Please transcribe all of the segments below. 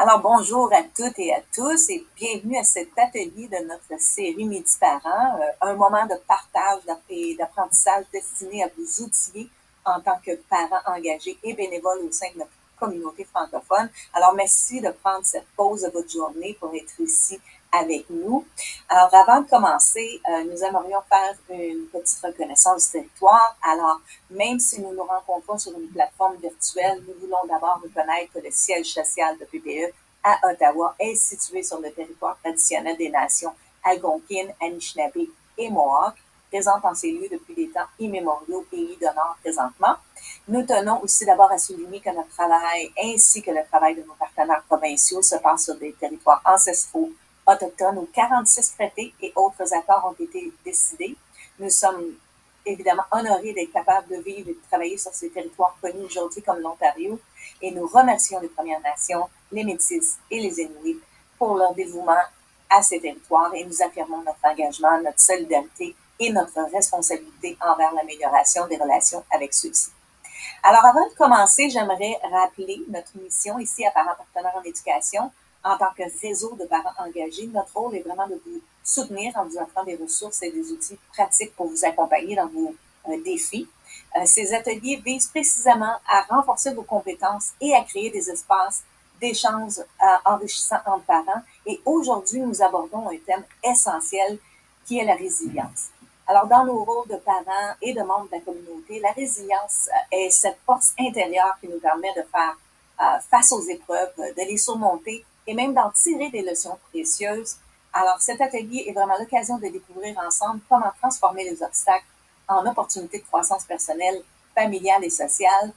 Alors, bonjour à toutes et à tous et bienvenue à cet atelier de notre série Midi Parents, un moment de partage et d'apprentissage destiné à vous outiller en tant que parents engagés et bénévoles au sein de notre communauté francophone. Alors, merci de prendre cette pause de votre journée pour être ici avec nous. Alors, avant de commencer, nous aimerions faire une petite reconnaissance du territoire. Alors, même si nous nous rencontrons sur une plateforme virtuelle, nous voulons d'abord reconnaître que le siège social de PPE à Ottawa est situé sur le territoire traditionnel des nations Algonquine, Anishinaabe et Mohawk, présente en ces lieux depuis des temps immémoriaux et y demeure présentement. Nous tenons aussi d'abord à souligner que notre travail ainsi que le travail de nos partenaires provinciaux se passe sur des territoires ancestraux autochtones où 46 traités et autres accords ont été décidés. Nous sommes évidemment honorés d'être capables de vivre et de travailler sur ces territoires connus aujourd'hui comme l'Ontario et nous remercions les Premières Nations, les Métis et les Inuits pour leur dévouement à ces territoires et nous affirmons notre engagement, notre solidarité et notre responsabilité envers l'amélioration des relations avec ceux-ci. Alors, avant de commencer, j'aimerais rappeler notre mission ici à Parents Partenaires en éducation. En tant que réseau de parents engagés, notre rôle est vraiment de vous soutenir en vous offrant des ressources et des outils pratiques pour vous accompagner dans vos défis. Ces ateliers visent précisément à renforcer vos compétences et à créer des espaces d'échanges enrichissants entre parents. Et aujourd'hui, nous abordons un thème essentiel qui est la résilience. Alors, dans nos rôles de parents et de membres de la communauté, la résilience est cette force intérieure qui nous permet de faire face aux épreuves, de les surmonter et même d'en tirer des leçons précieuses. Alors, cet atelier est vraiment l'occasion de découvrir ensemble comment transformer les obstacles en opportunités de croissance personnelle, familiale et sociale.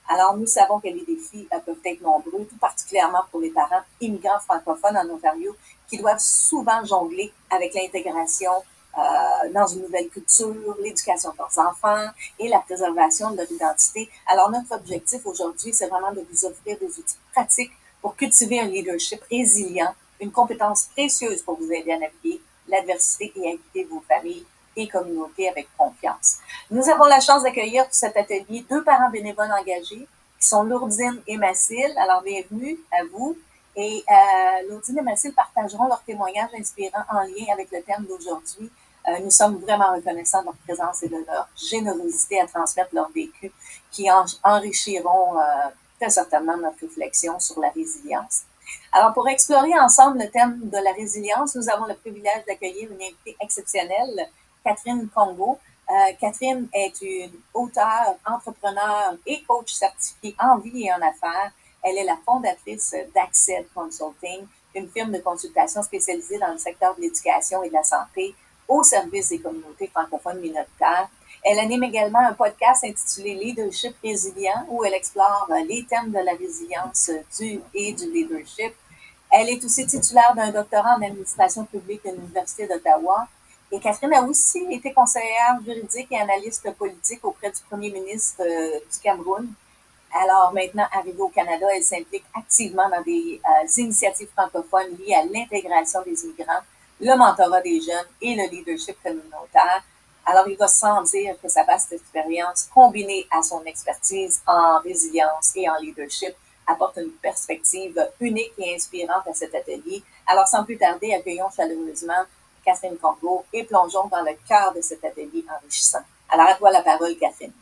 Alors, nous savons que les défis peuvent être nombreux, tout particulièrement pour les parents immigrants francophones en Ontario qui doivent souvent jongler avec l'intégration dans une nouvelle culture, l'éducation de leurs enfants et la préservation de leur identité. Alors, notre objectif aujourd'hui, c'est vraiment de vous offrir des outils pratiques pour cultiver un leadership résilient, une compétence précieuse pour vous aider à naviguer l'adversité et à guider vos familles et communautés avec confiance. Nous avons la chance d'accueillir pour cet atelier deux parents bénévoles engagés qui sont Lourdine et Mathilde. Alors, bienvenue à vous. Et Lourdine et Mathilde partageront leurs témoignages inspirants en lien avec le thème d'aujourd'hui. Nous sommes vraiment reconnaissants de leur présence et de leur générosité à transmettre leur vécu qui enrichiront très certainement notre réflexion sur la résilience. Alors, pour explorer ensemble le thème de la résilience, nous avons le privilège d'accueillir une invitée exceptionnelle, Catherine Congo. Catherine est une auteure, entrepreneur et coach certifiée en vie et en affaires. Elle est la fondatrice d'Acced Consulting, une firme de consultation spécialisée dans le secteur de l'éducation et de la santé au service des communautés francophones minoritaires. Elle anime également un podcast intitulé Leadership résilient où elle explore les thèmes de la résilience et du leadership. Elle est aussi titulaire d'un doctorat en administration publique de l'Université d'Ottawa. Et Catherine a aussi été conseillère juridique et analyste politique auprès du premier ministre du Cameroun. Alors maintenant, arrivée au Canada, elle s'implique activement dans des initiatives francophones liées à l'intégration des immigrants, le mentorat des jeunes et le leadership communautaire. Alors, il va sans dire que sa vaste expérience, combinée à son expertise en résilience et en leadership, apporte une perspective unique et inspirante à cet atelier. Alors, sans plus tarder, accueillons chaleureusement Catherine Congo et plongeons dans le cœur de cet atelier enrichissant. Alors, à toi la parole, Catherine.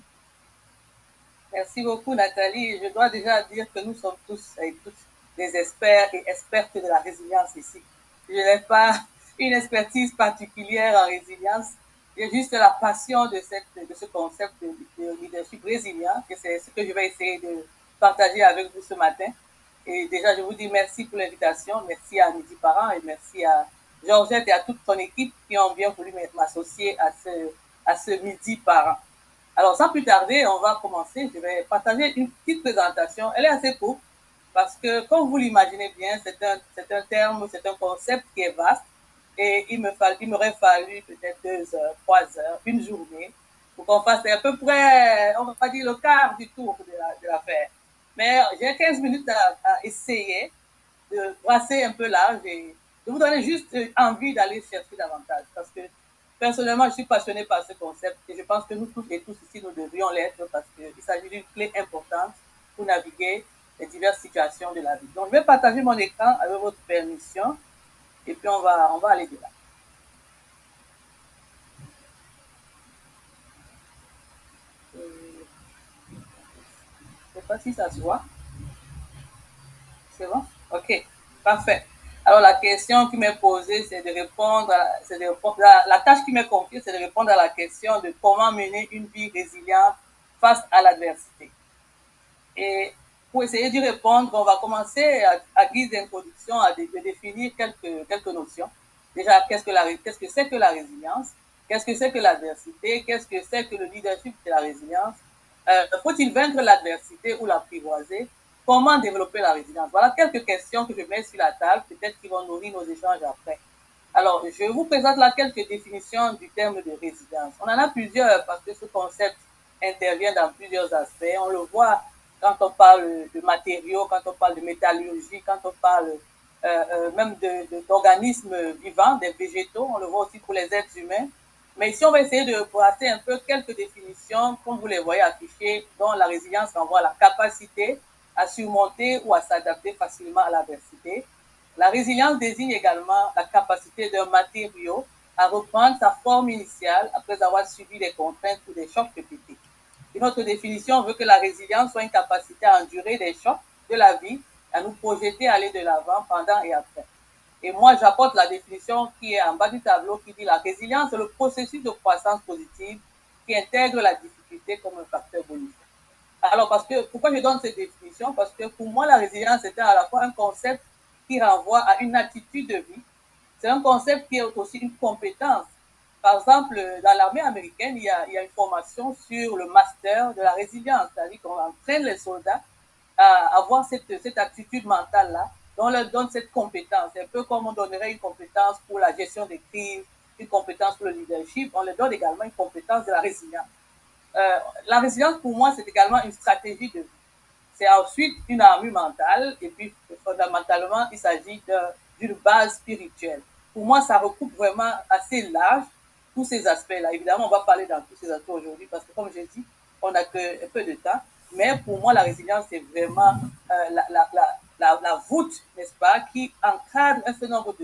Merci beaucoup, Nathalie. Je dois déjà dire que nous sommes tous et toutes des experts et expertes de la résilience ici. Je n'ai pas une expertise particulière en résilience. J'ai juste la passion de ce concept de leadership résilient, que c'est ce que je vais essayer de partager avec vous ce matin. Et déjà, je vous dis merci pour l'invitation. Merci à Midi Parents et merci à Georgette et à toute ton équipe qui ont bien voulu m'associer à ce Midi Parents. Alors, sans plus tarder, on va commencer. Je vais partager une petite présentation. Elle est assez courte parce que, comme vous l'imaginez bien, c'est un terme, c'est un concept qui est vaste et il m'aurait fallu peut-être 2 heures, 3 heures, une journée pour qu'on fasse à peu près, on va dire, le quart du tour de l'affaire. Mais j'ai 15 minutes à essayer de brasser un peu large et de vous donner juste envie d'aller chercher davantage parce que personnellement, je suis passionnée par ce concept et je pense que nous tous et tous ici, nous devrions l'être parce qu'il s'agit d'une clé importante pour naviguer les diverses situations de la vie. Donc, je vais partager mon écran avec votre permission et puis on va aller de là. Je ne sais pas si ça se voit. C'est bon? OK, parfait. Alors, la question qui m'est posée, c'est de répondre, la tâche qui m'est confiée, c'est de répondre à la question de comment mener une vie résiliente face à l'adversité. Et pour essayer d'y répondre, on va commencer à guise d'introduction de définir quelques notions. Déjà, qu'est-ce que c'est que la résilience? Qu'est-ce que c'est que l'adversité? Qu'est-ce que c'est que le leadership de la résilience? Faut-il vaincre l'adversité ou l'apprivoiser? Comment développer la résilience? Voilà quelques questions que je mets sur la table, peut-être qui vont nourrir nos échanges après. Alors, je vous présente là quelques définitions du terme de résilience. On en a plusieurs parce que ce concept intervient dans plusieurs aspects. On le voit quand on parle de matériaux, quand on parle de métallurgie, quand on parle même d'organismes vivants, des végétaux. On le voit aussi pour les êtres humains. Mais ici, on va essayer de brasser un peu quelques définitions, comme vous les voyez affichées, dont la résilience renvoie à la capacité à surmonter ou à s'adapter facilement à l'adversité. La résilience désigne également la capacité d'un matériau à reprendre sa forme initiale après avoir subi des contraintes ou des chocs répétés. Une autre définition veut que la résilience soit une capacité à endurer des chocs de la vie, à nous projeter, à aller de l'avant pendant et après. Et moi, j'apporte la définition qui est en bas du tableau qui dit la résilience est le processus de croissance positive qui intègre la difficulté comme un facteur bonifiant. Alors, pourquoi je donne cette définition? Parce que pour moi, la résilience était à la fois un concept qui renvoie à une attitude de vie. C'est un concept qui est aussi une compétence. Par exemple, dans l'armée américaine, il y a une formation sur le master de la résilience, c'est-à-dire qu'on entraîne les soldats à avoir cette attitude mentale-là, on leur donne cette compétence. C'est un peu comme on donnerait une compétence pour la gestion des crises, une compétence pour le leadership, on leur donne également une compétence de la résilience. La résilience, pour moi, c'est également une stratégie de vie. C'est ensuite une armure mentale et puis fondamentalement, il s'agit d'une base spirituelle. Pour moi, ça recoupe vraiment assez large tous ces aspects-là. Évidemment, on va parler dans tous ces aspects aujourd'hui parce que, comme j'ai dit, on n'a que peu de temps. Mais pour moi, la résilience, c'est vraiment la voûte, n'est-ce pas, qui encadre un certain nombre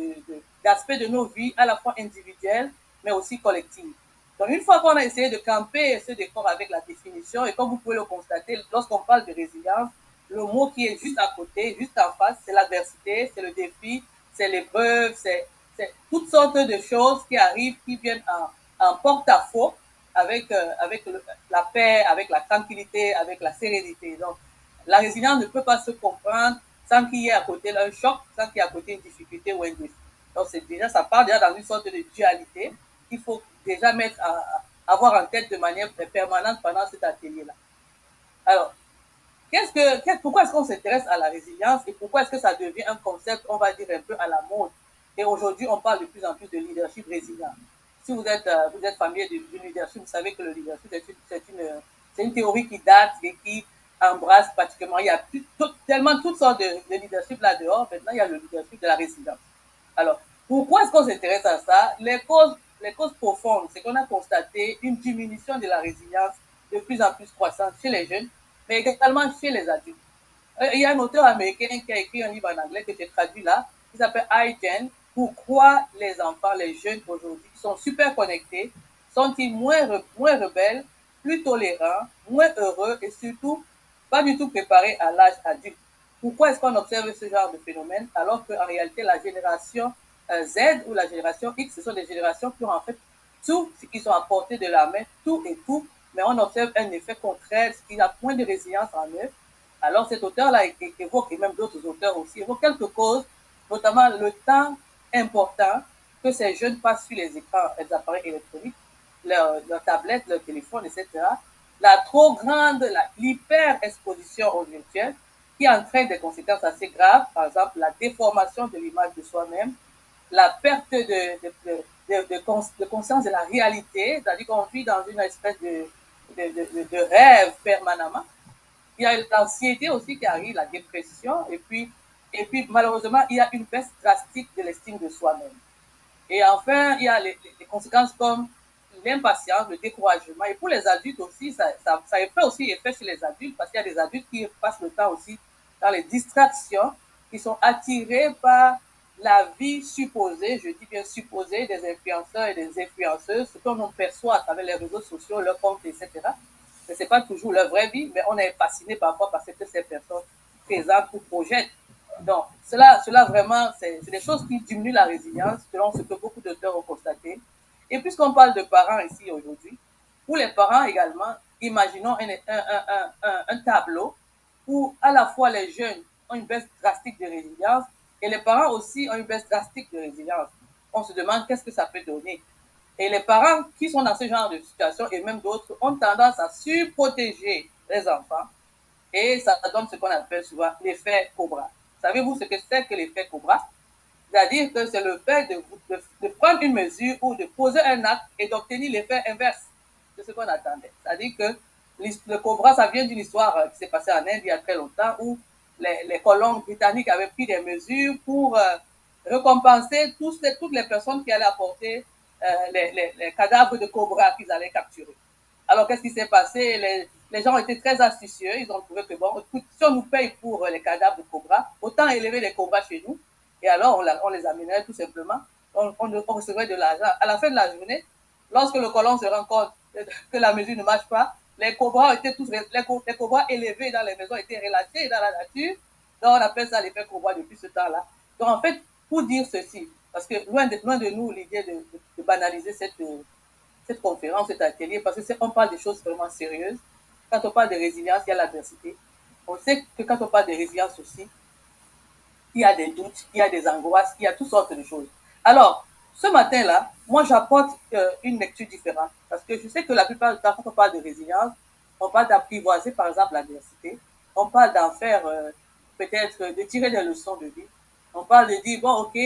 d'aspects de nos vies, à la fois individuelles, mais aussi collectives. Donc, une fois qu'on a essayé de camper ce décor avec la définition, et comme vous pouvez le constater, lorsqu'on parle de résilience, le mot qui est juste à côté, juste en face, c'est l'adversité, c'est le défi, c'est l'épreuve, c'est toutes sortes de choses qui arrivent, qui viennent en porte-à-faux avec la paix, avec la tranquillité, avec la sérénité. Donc, la résilience ne peut pas se comprendre sans qu'il y ait à côté un choc, sans qu'il y ait à côté une difficulté ou un défi. Donc, ça part déjà dans une sorte de dualité qu'il faut déjà avoir en tête de manière permanente pendant cet atelier-là. Alors, pourquoi est-ce qu'on s'intéresse à la résilience et pourquoi est-ce que ça devient un concept, on va dire, un peu à la mode? Et aujourd'hui, on parle de plus en plus de leadership résilient. Si vous êtes familier du leadership, vous savez que le leadership, c'est une théorie qui date et qui embrasse pratiquement, il y a tellement toutes sortes de leadership là dehors, maintenant il y a le leadership de la résilience. Alors, pourquoi est-ce qu'on s'intéresse à ça? Les causes profondes, c'est qu'on a constaté une diminution de la résilience de plus en plus croissante chez les jeunes, mais également chez les adultes. Il y a un auteur américain qui a écrit un livre en anglais que j'ai traduit là, qui s'appelle iGen. Pourquoi les enfants, les jeunes aujourd'hui sont super connectés, sont-ils moins rebelles, plus tolérants, moins heureux et surtout pas du tout préparés à l'âge adulte? Pourquoi est-ce qu'on observe ce genre de phénomène alors qu'en réalité la génération Z ou la génération X, ce sont des générations qui ont en fait tout ce qui sont à portée de la main, tout et tout, mais on observe un effet contraire, ce qui a moins de résilience en eux. Alors cet auteur-là évoque, et même d'autres auteurs aussi, évoque quelques causes, notamment le temps important que ces jeunes passent sur les écrans, les appareils électroniques, leurs tablettes, leurs téléphones, etc. La trop grande, l'hyper-exposition au virtuel, qui entraîne des conséquences assez graves, par exemple la déformation de l'image de soi-même, la perte de conscience de la réalité, c'est-à-dire qu'on vit dans une espèce de rêve permanemment. Il y a l'anxiété aussi qui arrive, la dépression, et puis malheureusement, il y a une baisse drastique de l'estime de soi-même. Et enfin, il y a les conséquences comme l'impatience, le découragement. Et pour les adultes aussi, ça fait aussi effet sur les adultes parce qu'il y a des adultes qui passent le temps aussi dans les distractions, qui sont attirés par la vie supposée, je dis bien supposée, des influenceurs et des influenceuses, ce qu'on perçoit à travers les réseaux sociaux, leurs comptes, etc. Mais ce n'est pas toujours leur vraie vie, mais on est fasciné parfois par ce que ces personnes présentent ou projettent. Donc, cela vraiment, c'est des choses qui diminuent la résilience, selon ce que beaucoup d'auteurs ont constaté. Et puisqu'on parle de parents ici aujourd'hui, pour les parents également, imaginons un tableau où à la fois les jeunes ont une baisse drastique de résilience et les parents aussi ont une baisse drastique de résilience. On se demande qu'est-ce que ça peut donner. Et les parents qui sont dans ce genre de situation et même d'autres ont tendance à surprotéger les enfants et ça donne ce qu'on appelle souvent l'effet Cobra. Savez-vous ce que c'est que l'effet Cobra? C'est-à-dire que c'est le fait de prendre une mesure ou de poser un acte et d'obtenir l'effet inverse de ce qu'on attendait. C'est-à-dire que le Cobra, ça vient d'une histoire qui s'est passée en Inde il y a très longtemps où les colons britanniques avaient pris des mesures pour récompenser toutes les personnes qui allaient apporter les cadavres de Cobra qu'ils allaient capturer. Alors, qu'est-ce qui s'est passé? Les gens étaient très astucieux. Ils ont trouvé que, bon, écoute, si on nous paye pour les cadavres de Cobra, autant élever les Cobras chez nous. Et alors, on les amenait tout simplement. On recevait de l'argent. À la fin de la journée, lorsque le colon se rend compte que la mesure ne marche pas, les Cobras étaient tous, les Cobras élevés dans les maisons étaient relâchés dans la nature. Donc, on appelle ça l'effet Cobra depuis ce temps-là. Donc, en fait, pour dire ceci, parce que loin de nous l'idée de banaliser cette conférence, cet atelier, parce que on parle de choses vraiment sérieuses. Quand on parle de résilience, il y a l'adversité. On sait que quand on parle de résilience aussi, il y a des doutes, il y a des angoisses, il y a toutes sortes de choses. Alors, ce matin-là, moi, j'apporte une lecture différente. Parce que je sais que la plupart du temps, quand on parle de résilience, on parle d'apprivoiser, par exemple, l'adversité. On parle d'en faire, peut-être, de tirer des leçons de vie. On parle de dire, bon, ok,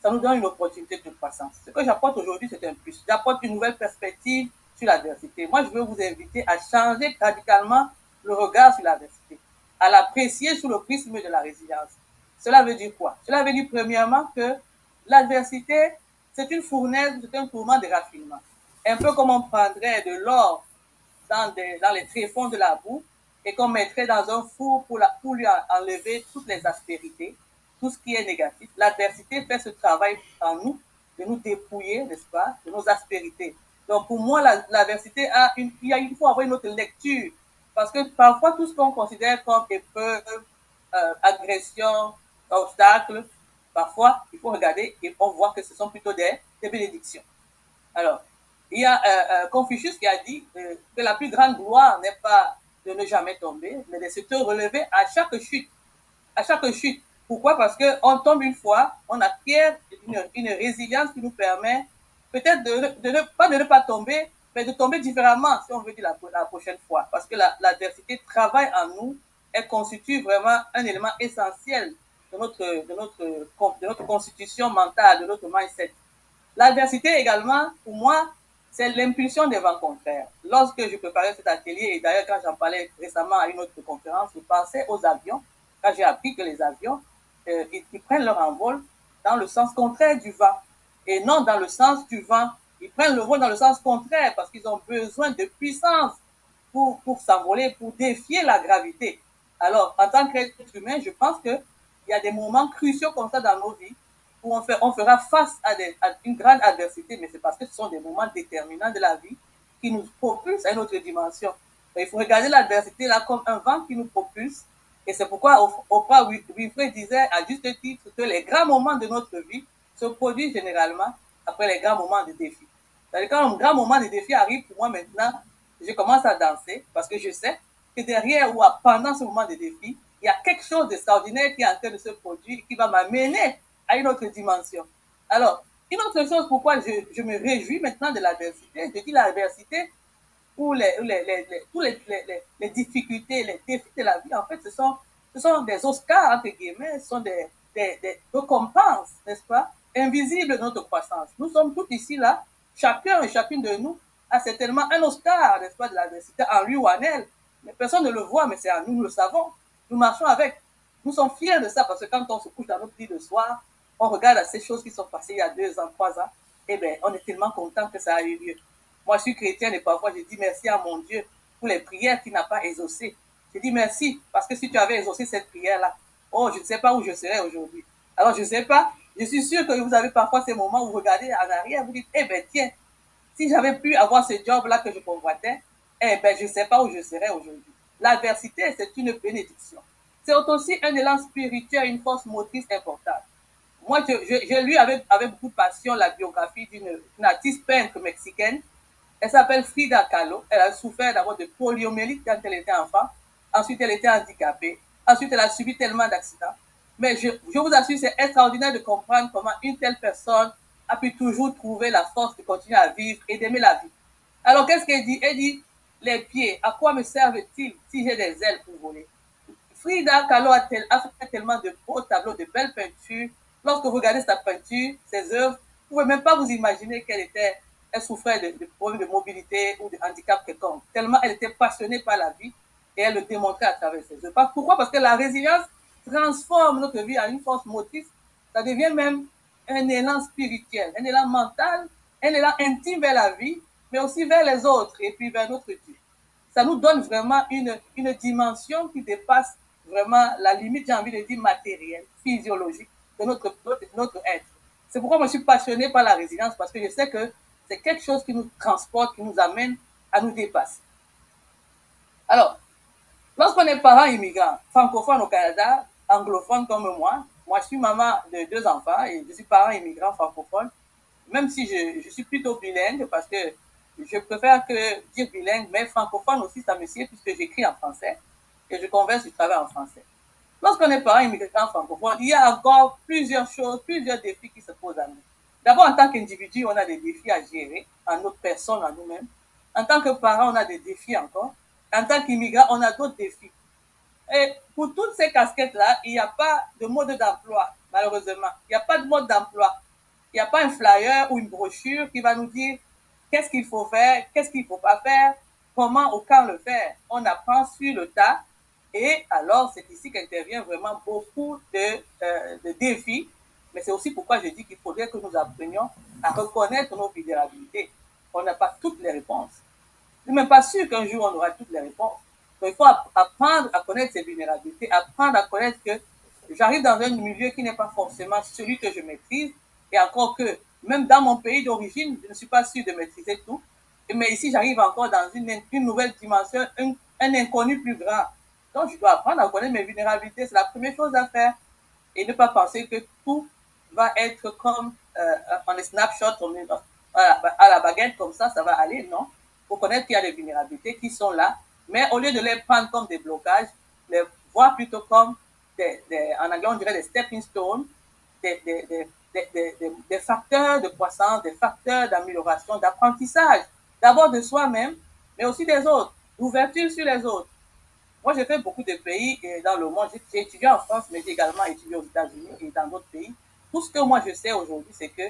ça nous donne une opportunité de croissance. Ce que j'apporte aujourd'hui, c'est un plus. J'apporte une nouvelle perspective sur l'adversité. Moi, je veux vous inviter à changer radicalement le regard sur l'adversité, à l'apprécier sous le prisme de la résilience. Cela veut dire quoi? Cela veut dire premièrement que l'adversité, c'est une fournaise, c'est un tourment de raffinement. Un peu comme on prendrait de l'or dans les tréfonds de la boue et qu'on mettrait dans un four pour lui enlever toutes les aspérités, tout ce qui est négatif. L'adversité fait ce travail en nous, de nous dépouiller, n'est-ce pas, de nos aspérités. Donc pour moi, l'adversité il faut avoir une autre lecture. Parce que parfois, tout ce qu'on considère comme épreuve, agression, obstacles, parfois, il faut regarder et on voit que ce sont plutôt des bénédictions. Alors, il y a Confucius qui a dit que la plus grande gloire n'est pas de ne jamais tomber, mais de se relever à chaque chute. À chaque chute. Pourquoi? Parce qu'on tombe une fois, on acquiert une résilience qui nous permet peut-être de ne pas tomber, mais de tomber différemment, si on veut dire la prochaine fois. Parce que l'adversité travaille en nous, elle constitue vraiment un élément essentiel de notre constitution mentale, de notre mindset. L'adversité également, pour moi, c'est l'impulsion des vents contraires. Lorsque je préparais cet atelier, et d'ailleurs quand j'en parlais récemment à une autre conférence, je pensais aux avions, quand j'ai appris que les avions, ils prennent leur envol dans le sens contraire du vent, et non dans le sens du vent. Ils prennent le vol dans le sens contraire parce qu'ils ont besoin de puissance pour s'envoler, pour défier la gravité. Alors, en tant qu'être humain, je pense qu'il y a des moments cruciaux comme ça dans nos vies où on fera face à une grande adversité, mais c'est parce que ce sont des moments déterminants de la vie qui nous propulsent à une autre dimension. Donc, il faut regarder l'adversité là comme un vent qui nous propulse. Et c'est pourquoi Oprah Winfrey disait à juste titre que les grands moments de notre vie se produisent généralement après les grands moments de défi. C'est-à-dire quand un grand moment de défi arrive, pour moi maintenant, je commence à danser parce que je sais que derrière ou pendant ce moment de défi, il y a quelque chose d'extraordinaire qui est en train de se produire et qui va m'amener à une autre dimension. Alors, une autre chose pourquoi je me réjouis maintenant de l'adversité, je dis l'adversité ou les difficultés, les défis de la vie, en fait, ce sont des Oscars, entre guillemets, ce sont des récompenses, n'est-ce pas, invisibles de notre croissance. Nous sommes tous ici, là, chacun et chacune de nous a certainement un Oscar, n'est-ce pas, de l'adversité en lui ou en elle. Mais personne ne le voit, mais c'est en nous, nous le savons. Nous marchons avec. Nous sommes fiers de ça parce que quand on se couche dans notre lit le soir, on regarde à ces choses qui sont passées il y a 2 ans, 3 ans, eh bien, on est tellement content que ça a eu lieu. Moi, je suis chrétienne et parfois je dis merci à mon Dieu pour les prières qu'il n'a pas exaucées. Je dis merci, parce que si tu avais exaucé cette prière-là, oh, je ne sais pas où je serais aujourd'hui. Alors, je ne sais pas, je suis sûre que vous avez parfois ces moments où vous regardez en arrière, vous dites, eh bien, tiens, si j'avais pu avoir ce job-là que je convoitais, eh bien, je ne sais pas où je serais aujourd'hui. L'adversité, c'est une bénédiction. C'est aussi un élan spirituel, une force motrice importante. Moi, j'ai lu avec beaucoup de passion la biographie d'une artiste peintre mexicaine. Elle s'appelle Frida Kahlo. Elle a souffert d'abord de poliomyélite quand elle était enfant. Ensuite, elle était handicapée. Ensuite, elle a subi tellement d'accidents. Mais je vous assure, c'est extraordinaire de comprendre comment une telle personne a pu toujours trouver la force de continuer à vivre et d'aimer la vie. Alors, qu'est-ce qu'elle dit? Elle dit, les pieds, à quoi me servent-ils si j'ai des ailes pour voler? Frida Kahlo a fait tellement de beaux tableaux, de belles peintures. Lorsque vous regardez sa peinture, ses œuvres, vous ne pouvez même pas vous imaginer elle souffrait de problèmes de mobilité ou de handicap quelconque. Tellement elle était passionnée par la vie et elle le démontrait à travers ses œuvres. Pourquoi? Parce que la résilience transforme notre vie en une force motrice. Ça devient même un élan spirituel, un élan mental, un élan intime vers la vie, mais aussi vers les autres et puis vers notre Dieu. Ça nous donne vraiment une dimension qui dépasse vraiment la limite, j'ai envie de dire, matérielle, physiologique de notre être. C'est pourquoi je suis passionnée par la résilience, parce que je sais que c'est quelque chose qui nous transporte, qui nous amène à nous dépasser. Alors, lorsqu'on est parent immigrant, francophone au Canada, anglophone comme moi je suis maman de 2 enfants et je suis parent immigrant francophone, même si je suis plutôt bilingue, parce que je préfère que dire bilingue, mais francophone aussi, ça me sied, puisque j'écris en français et je converse du travail en français. Lorsqu'on est parent immigrant francophone, il y a encore plusieurs choses, plusieurs défis qui se posent à nous. D'abord, en tant qu'individu, on a des défis à gérer, en notre personne, en nous-mêmes. En tant que parent, on a des défis encore. En tant qu'immigrant, on a d'autres défis. Et pour toutes ces casquettes-là, il n'y a pas de mode d'emploi, malheureusement. Il n'y a pas de mode d'emploi. Il n'y a pas un flyer ou une brochure qui va nous dire qu'est-ce qu'il faut faire, qu'est-ce qu'il ne faut pas faire, comment ou quand le faire. On apprend sur le tas. Et alors, c'est ici qu'intervient vraiment beaucoup de défis. Mais c'est aussi pourquoi je dis qu'il faudrait que nous apprenions à reconnaître nos vulnérabilités. On n'a pas toutes les réponses. Je ne suis même pas sûr qu'un jour on aura toutes les réponses. Donc, il faut apprendre à connaître ses vulnérabilités, apprendre à connaître que j'arrive dans un milieu qui n'est pas forcément celui que je maîtrise, et encore que, même dans mon pays d'origine, je ne suis pas sûr de maîtriser tout. Mais ici, j'arrive encore dans une nouvelle dimension, un inconnu plus grand. Donc, je dois apprendre à connaître mes vulnérabilités. C'est la première chose à faire. Et ne pas penser que tout va être comme en snapshot, à la baguette, comme ça va aller. Non. Il faut connaître qu'il y a des vulnérabilités qui sont là. Mais au lieu de les prendre comme des blocages, les voir plutôt comme, en anglais, on dirait des stepping stones, des facteurs de croissance, des facteurs d'amélioration, d'apprentissage, d'abord de soi-même, mais aussi des autres, d'ouverture sur les autres. Moi, j'ai fait beaucoup de pays dans le monde. J'ai étudié en France, mais j'ai également étudié aux États-Unis et dans d'autres pays. Tout ce que moi je sais aujourd'hui, c'est que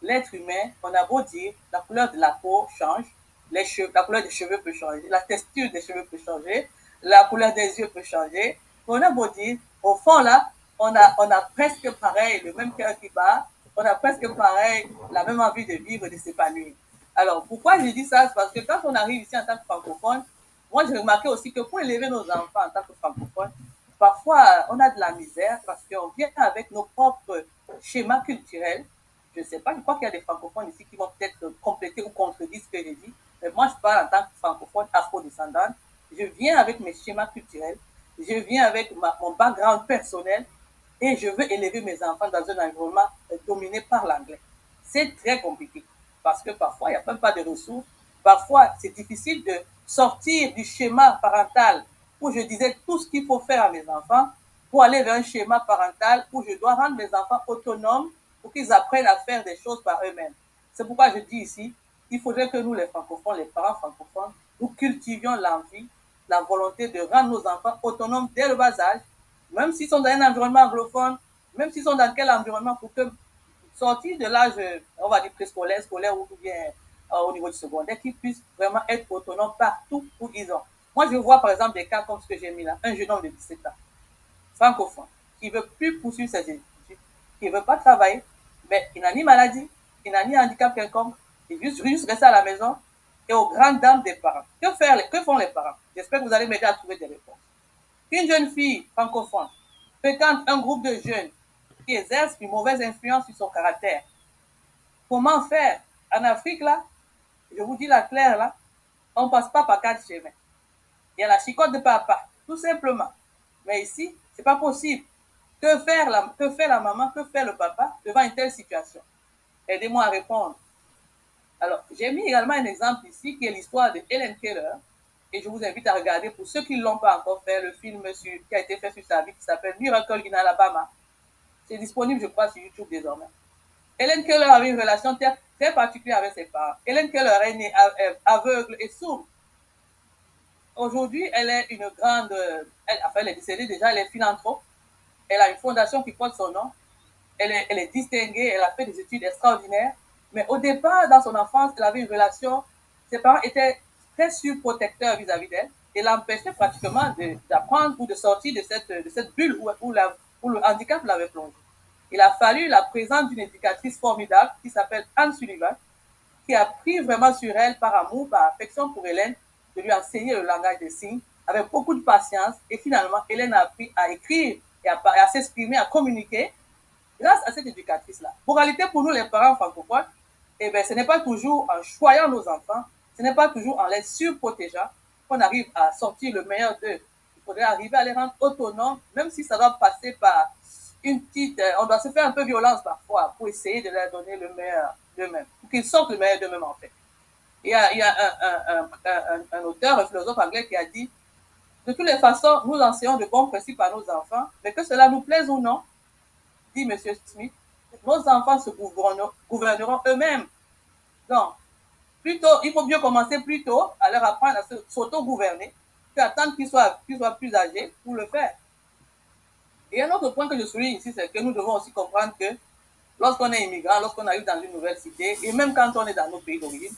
l'être humain, on a beau dire, la couleur de la peau change, la couleur des cheveux peut changer, la texture des cheveux peut changer, la couleur des yeux peut changer. On a beau dire, au fond là, on a presque pareil, le même cœur qui bat, on a presque pareil, la même envie de vivre et de s'épanouir. Alors, pourquoi je dis ça? C'est parce que quand on arrive ici en tant que francophone, moi, j'ai remarqué aussi que pour élever nos enfants en tant que francophones, parfois, on a de la misère parce qu'on vient avec nos propres schémas culturels. Je ne sais pas, je crois qu'il y a des francophones ici qui vont peut-être compléter ou contredire ce que j'ai dit. Mais moi, je parle en tant que francophone afro-descendante. Je viens avec mes schémas culturels. Je viens avec mon background personnel et je veux élever mes enfants dans un environnement dominé par l'anglais. C'est très compliqué parce que parfois, il n'y a même pas de ressources. Parfois, c'est difficile de sortir du schéma parental où je disais tout ce qu'il faut faire à mes enfants pour aller vers un schéma parental où je dois rendre mes enfants autonomes pour qu'ils apprennent à faire des choses par eux-mêmes. C'est pourquoi je dis ici, il faudrait que nous, les francophones, les parents francophones, nous cultivions l'envie, la volonté de rendre nos enfants autonomes dès le bas âge, même s'ils sont dans un environnement anglophone, même s'ils sont dans quel environnement, pour que sortir de l'âge, on va dire préscolaire, scolaire ou bien au niveau du secondaire, qu'ils puissent vraiment être autonomes partout où ils ont. Moi, je vois par exemple des cas comme ce que j'ai mis là, un jeune homme de 17 ans, francophone, qui ne veut plus poursuivre ses études, qui ne veut pas travailler, mais il n'a ni maladie, il n'a ni handicap quelconque, il veut juste rester à la maison et aux grandes dames des parents. Que font les parents? J'espère que vous allez m'aider à trouver des réponses. Qu'une jeune fille francophone fréquente un groupe de jeunes qui exercent une mauvaise influence sur son caractère. Comment faire? En Afrique, là, je vous dis la claire, là, on ne passe pas par 4 chemins. Il y a la chicotte de papa, tout simplement. Mais ici, ce n'est pas possible. Que fait la maman, que fait le papa devant une telle situation? Aidez-moi à répondre. Alors, j'ai mis également un exemple ici qui est l'histoire de Helen Keller. Et je vous invite à regarder, pour ceux qui ne l'ont pas encore fait, le film qui a été fait sur sa vie qui s'appelle Miracle in Alabama. C'est disponible, je crois, sur YouTube désormais. Helen Keller avait une relation très particulière avec ses parents. Helen Keller est née aveugle et sourde. Aujourd'hui, elle est une grande, elle est décédée déjà, elle est philanthrope. Elle a une fondation qui porte son nom. Elle est distinguée, elle a fait des études extraordinaires. Mais au départ, dans son enfance, elle avait une relation, ses parents étaient très surprotecteurs vis-à-vis d'elle et l'empêchaient pratiquement d'apprendre ou de sortir de cette bulle où le handicap l'avait plongée. Il a fallu la présence d'une éducatrice formidable qui s'appelle Anne Sullivan, qui a pris vraiment sur elle par amour, par affection pour Hélène, de lui enseigner le langage des signes avec beaucoup de patience. Et finalement, Hélène a appris à écrire et à s'exprimer, à communiquer grâce à cette éducatrice-là. Moralité pour nous, les parents francophones, eh bien, ce n'est pas toujours en choyant nos enfants, ce n'est pas toujours en les surprotégeant qu'on arrive à sortir le meilleur d'eux. Il faudrait arriver à les rendre autonomes, même si ça doit passer par une petite... on doit se faire un peu violence parfois pour essayer de leur donner le meilleur d'eux-mêmes, pour qu'ils sortent le meilleur d'eux-mêmes en fait. Il y a un auteur, un philosophe anglais qui a dit, de toutes les façons, nous enseignons de bons principes à nos enfants, mais que cela nous plaise ou non, dit M. Smith, nos enfants se gouverneront eux-mêmes. Donc, plutôt, il faut mieux commencer plus tôt à leur apprendre à s'auto-gouverner qu'attendre qu'ils soient plus âgés pour le faire. Et un autre point que je souligne ici, c'est que nous devons aussi comprendre que lorsqu'on est immigrant, lorsqu'on arrive dans une nouvelle cité, et même quand on est dans nos pays d'origine,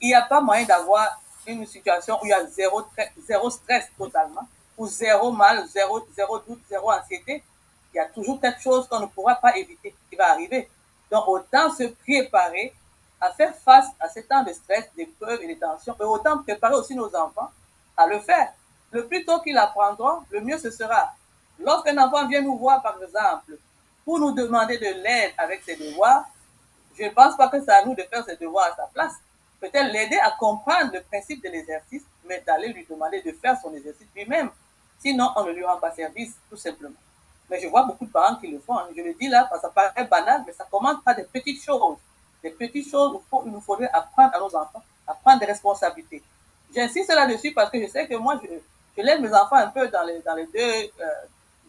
il n'y a pas moyen d'avoir une situation où il y a zéro stress totalement, ou zéro mal, zéro doute, zéro anxiété. Il y a toujours quelque chose qu'on ne pourra pas éviter qui va arriver. Donc, autant se préparer à faire face à ces temps de stress, d'épreuves et de tensions, et autant préparer aussi nos enfants à le faire. Le plus tôt qu'ils apprendront, le mieux ce sera. Lorsqu'un enfant vient nous voir, par exemple, pour nous demander de l'aide avec ses devoirs, je ne pense pas que c'est à nous de faire ses devoirs à sa place. Peut-être l'aider à comprendre le principe de l'exercice, mais d'aller lui demander de faire son exercice lui-même. Sinon, on ne lui rend pas service, tout simplement. Mais je vois beaucoup de parents qui le font. Je le dis là parce que ça paraît banal, mais ça commence par des petites choses. Des petites choses où il nous faudrait apprendre à nos enfants à prendre des responsabilités. J'insiste là-dessus parce que je sais que moi, je lève mes enfants un peu dans les deux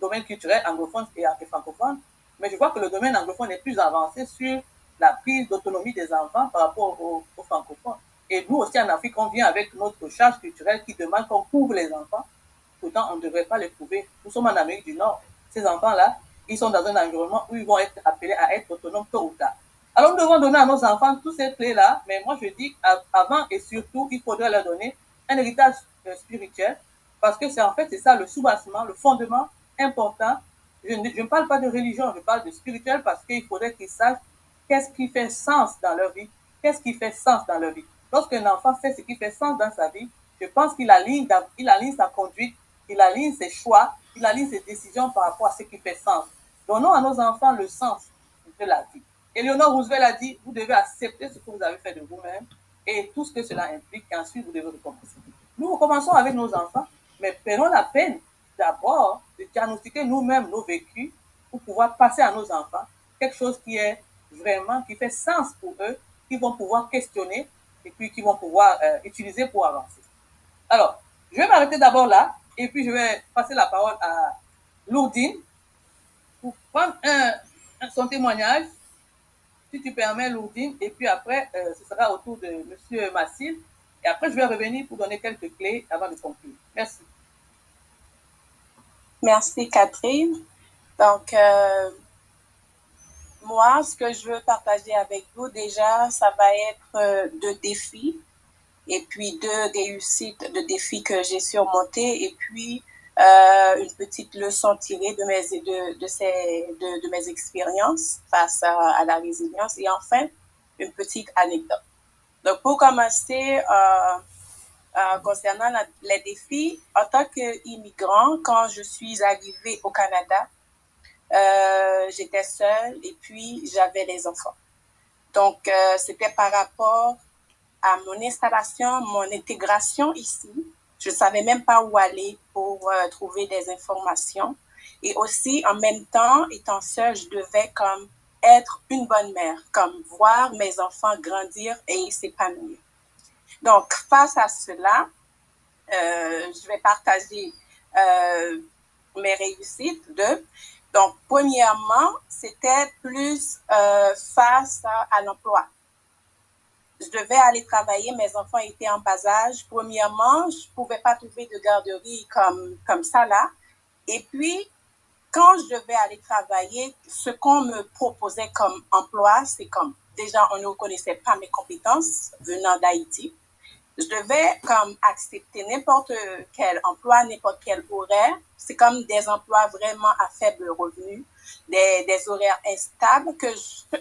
domaines culturels, anglophones et francophones, mais je vois que le domaine anglophone est plus avancé sur la prise d'autonomie des enfants par rapport aux francophones. Et nous aussi en Afrique, on vient avec notre charge culturelle qui demande qu'on couvre les enfants. Pourtant, on ne devrait pas les couvrir. Nous sommes en Amérique du Nord. Ces enfants-là, ils sont dans un environnement où ils vont être appelés à être autonomes tôt ou tard. Alors, nous devons donner à nos enfants toutes ces clés-là, mais moi, je dis qu'avant et surtout, il faudrait leur donner un héritage spirituel, parce que c'est en fait, c'est ça le soubassement, le fondement important. Je ne parle pas de religion, je parle de spirituel, parce qu'il faudrait qu'ils sachent qu'est-ce qui fait sens dans leur vie, qu'est-ce qui fait sens dans leur vie. Lorsqu'un enfant sait ce qui fait sens dans sa vie, je pense qu'il aligne sa conduite, il aligne ses choix, il aligne ses décisions par rapport à ce qui fait sens. Donnons à nos enfants le sens de la vie. Eleanor Roosevelt a dit, vous devez accepter ce que vous avez fait de vous-même et tout ce que cela implique, et ensuite vous devez recommencer. Nous recommençons avec nos enfants, mais prenons la peine d'abord de diagnostiquer nous-mêmes nos vécus pour pouvoir passer à nos enfants quelque chose qui est vraiment, qui fait sens pour eux, qu'ils vont pouvoir questionner et puis qu'ils vont pouvoir utiliser pour avancer. Alors, je vais m'arrêter d'abord là et puis je vais passer la parole à Lourdine pour prendre son témoignage, si tu permets, Lourdine, et puis après, ce sera au tour de M. Massile. Et après, je vais revenir pour donner quelques clés avant de conclure. Merci. Merci, Catherine. Donc, moi, ce que je veux partager avec vous, déjà, ça va être deux défis et puis deux réussites de défis que j'ai surmontés et puis une petite leçon tirée de mes expériences face à la résilience et enfin, une petite anecdote. Donc, pour commencer, concernant les défis, en tant qu'immigrant, quand je suis arrivée au Canada, j'étais seule et puis j'avais les enfants. Donc, c'était par rapport à mon installation, mon intégration ici. Je ne savais même pas où aller pour trouver des informations. Et aussi, en même temps, étant seule, je devais comme être une bonne mère, comme voir mes enfants grandir et s'épanouir. Donc, face à cela, je vais partager mes réussites. Donc, premièrement, c'était plus face à l'emploi. Je devais aller travailler, mes enfants étaient en bas âge. Premièrement, je ne pouvais pas trouver de garderie comme ça là. Et puis, quand je devais aller travailler, ce qu'on me proposait comme emploi, c'est comme, déjà, on ne reconnaissait pas mes compétences venant d'Haïti. Je devais comme accepter n'importe quel emploi, n'importe quel horaire. C'est comme des emplois vraiment à faible revenu, des horaires instables que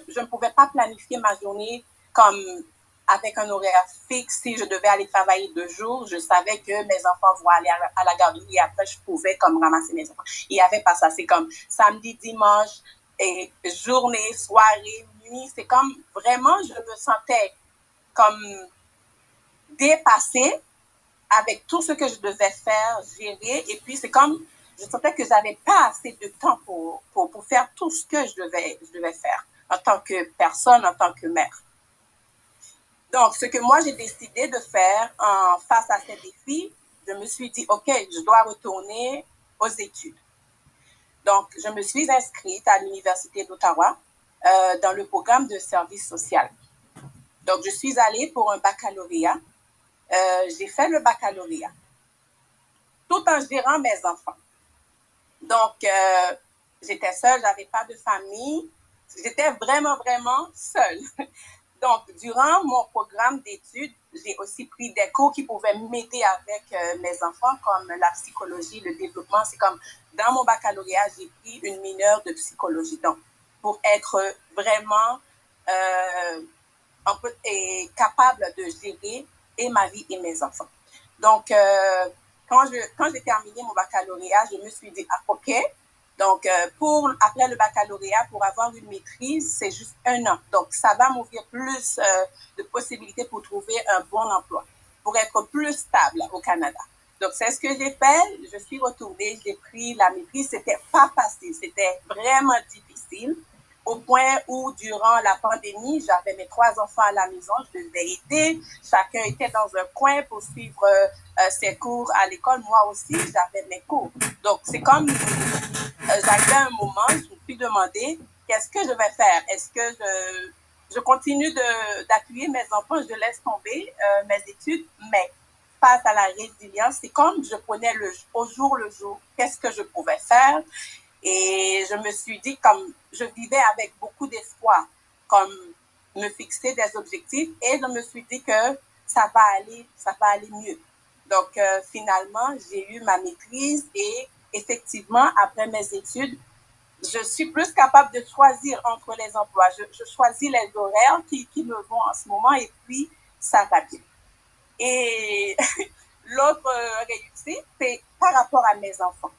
je ne pouvais pas planifier ma journée comme avec un horaire fixe. Si je devais aller travailler 2 jours, je savais que mes enfants vont aller à la garderie et après je pouvais comme ramasser mes enfants. Il n'y avait pas ça. C'est comme samedi, dimanche, et journée, soirée, nuit. C'est comme vraiment, je me sentais comme dépassée avec tout ce que je devais faire, gérer. Et puis, c'est comme, je sentais que j'avais pas assez de temps pour faire tout ce que je devais faire en tant que personne, en tant que mère. Donc, ce que moi, j'ai décidé de faire face à ces défis, je me suis dit, OK, je dois retourner aux études. Donc, je me suis inscrite à l'Université d'Ottawa dans le programme de service social. Donc, je suis allée pour un baccalauréat. J'ai fait le baccalauréat tout en gérant mes enfants. Donc, j'étais seule, j'avais pas de famille. J'étais vraiment, vraiment seule. Donc, durant mon programme d'études, j'ai aussi pris des cours qui pouvaient m'aider avec mes enfants, comme la psychologie, le développement. C'est comme, dans mon baccalauréat, j'ai pris une mineure de psychologie. Donc, pour être vraiment capable de gérer et ma vie et mes enfants. Donc, quand j'ai terminé mon baccalauréat, je me suis dit, ah, OK, donc après le baccalauréat, pour avoir une maîtrise, c'est juste 1 an. Donc, ça va m'ouvrir plus de possibilités pour trouver un bon emploi, pour être plus stable au Canada. Donc, c'est ce que j'ai fait. Je suis retournée, j'ai pris la maîtrise. C'était pas facile, c'était vraiment difficile. Au point où, durant la pandémie, j'avais mes 3 enfants à la maison, je devais aider. Chacun était dans un coin pour suivre ses cours à l'école. Moi aussi, j'avais mes cours. Donc, c'est comme, j'arrivais à un moment, je me suis demandé, qu'est-ce que je vais faire? Est-ce que je continue d'appuyer mes enfants, je laisse tomber mes études? Mais face à la résilience, c'est comme je prenais au jour le jour, qu'est-ce que je pouvais faire? Et je me suis dit, comme je vivais avec beaucoup d'espoir, comme me fixer des objectifs, et je me suis dit que ça va aller mieux. Donc, finalement, j'ai eu ma maîtrise et effectivement, après mes études, je suis plus capable de choisir entre les emplois. Je choisis les horaires qui me vont en ce moment et puis ça va bien. Et l'autre réussite, c'est par rapport à mes enfants.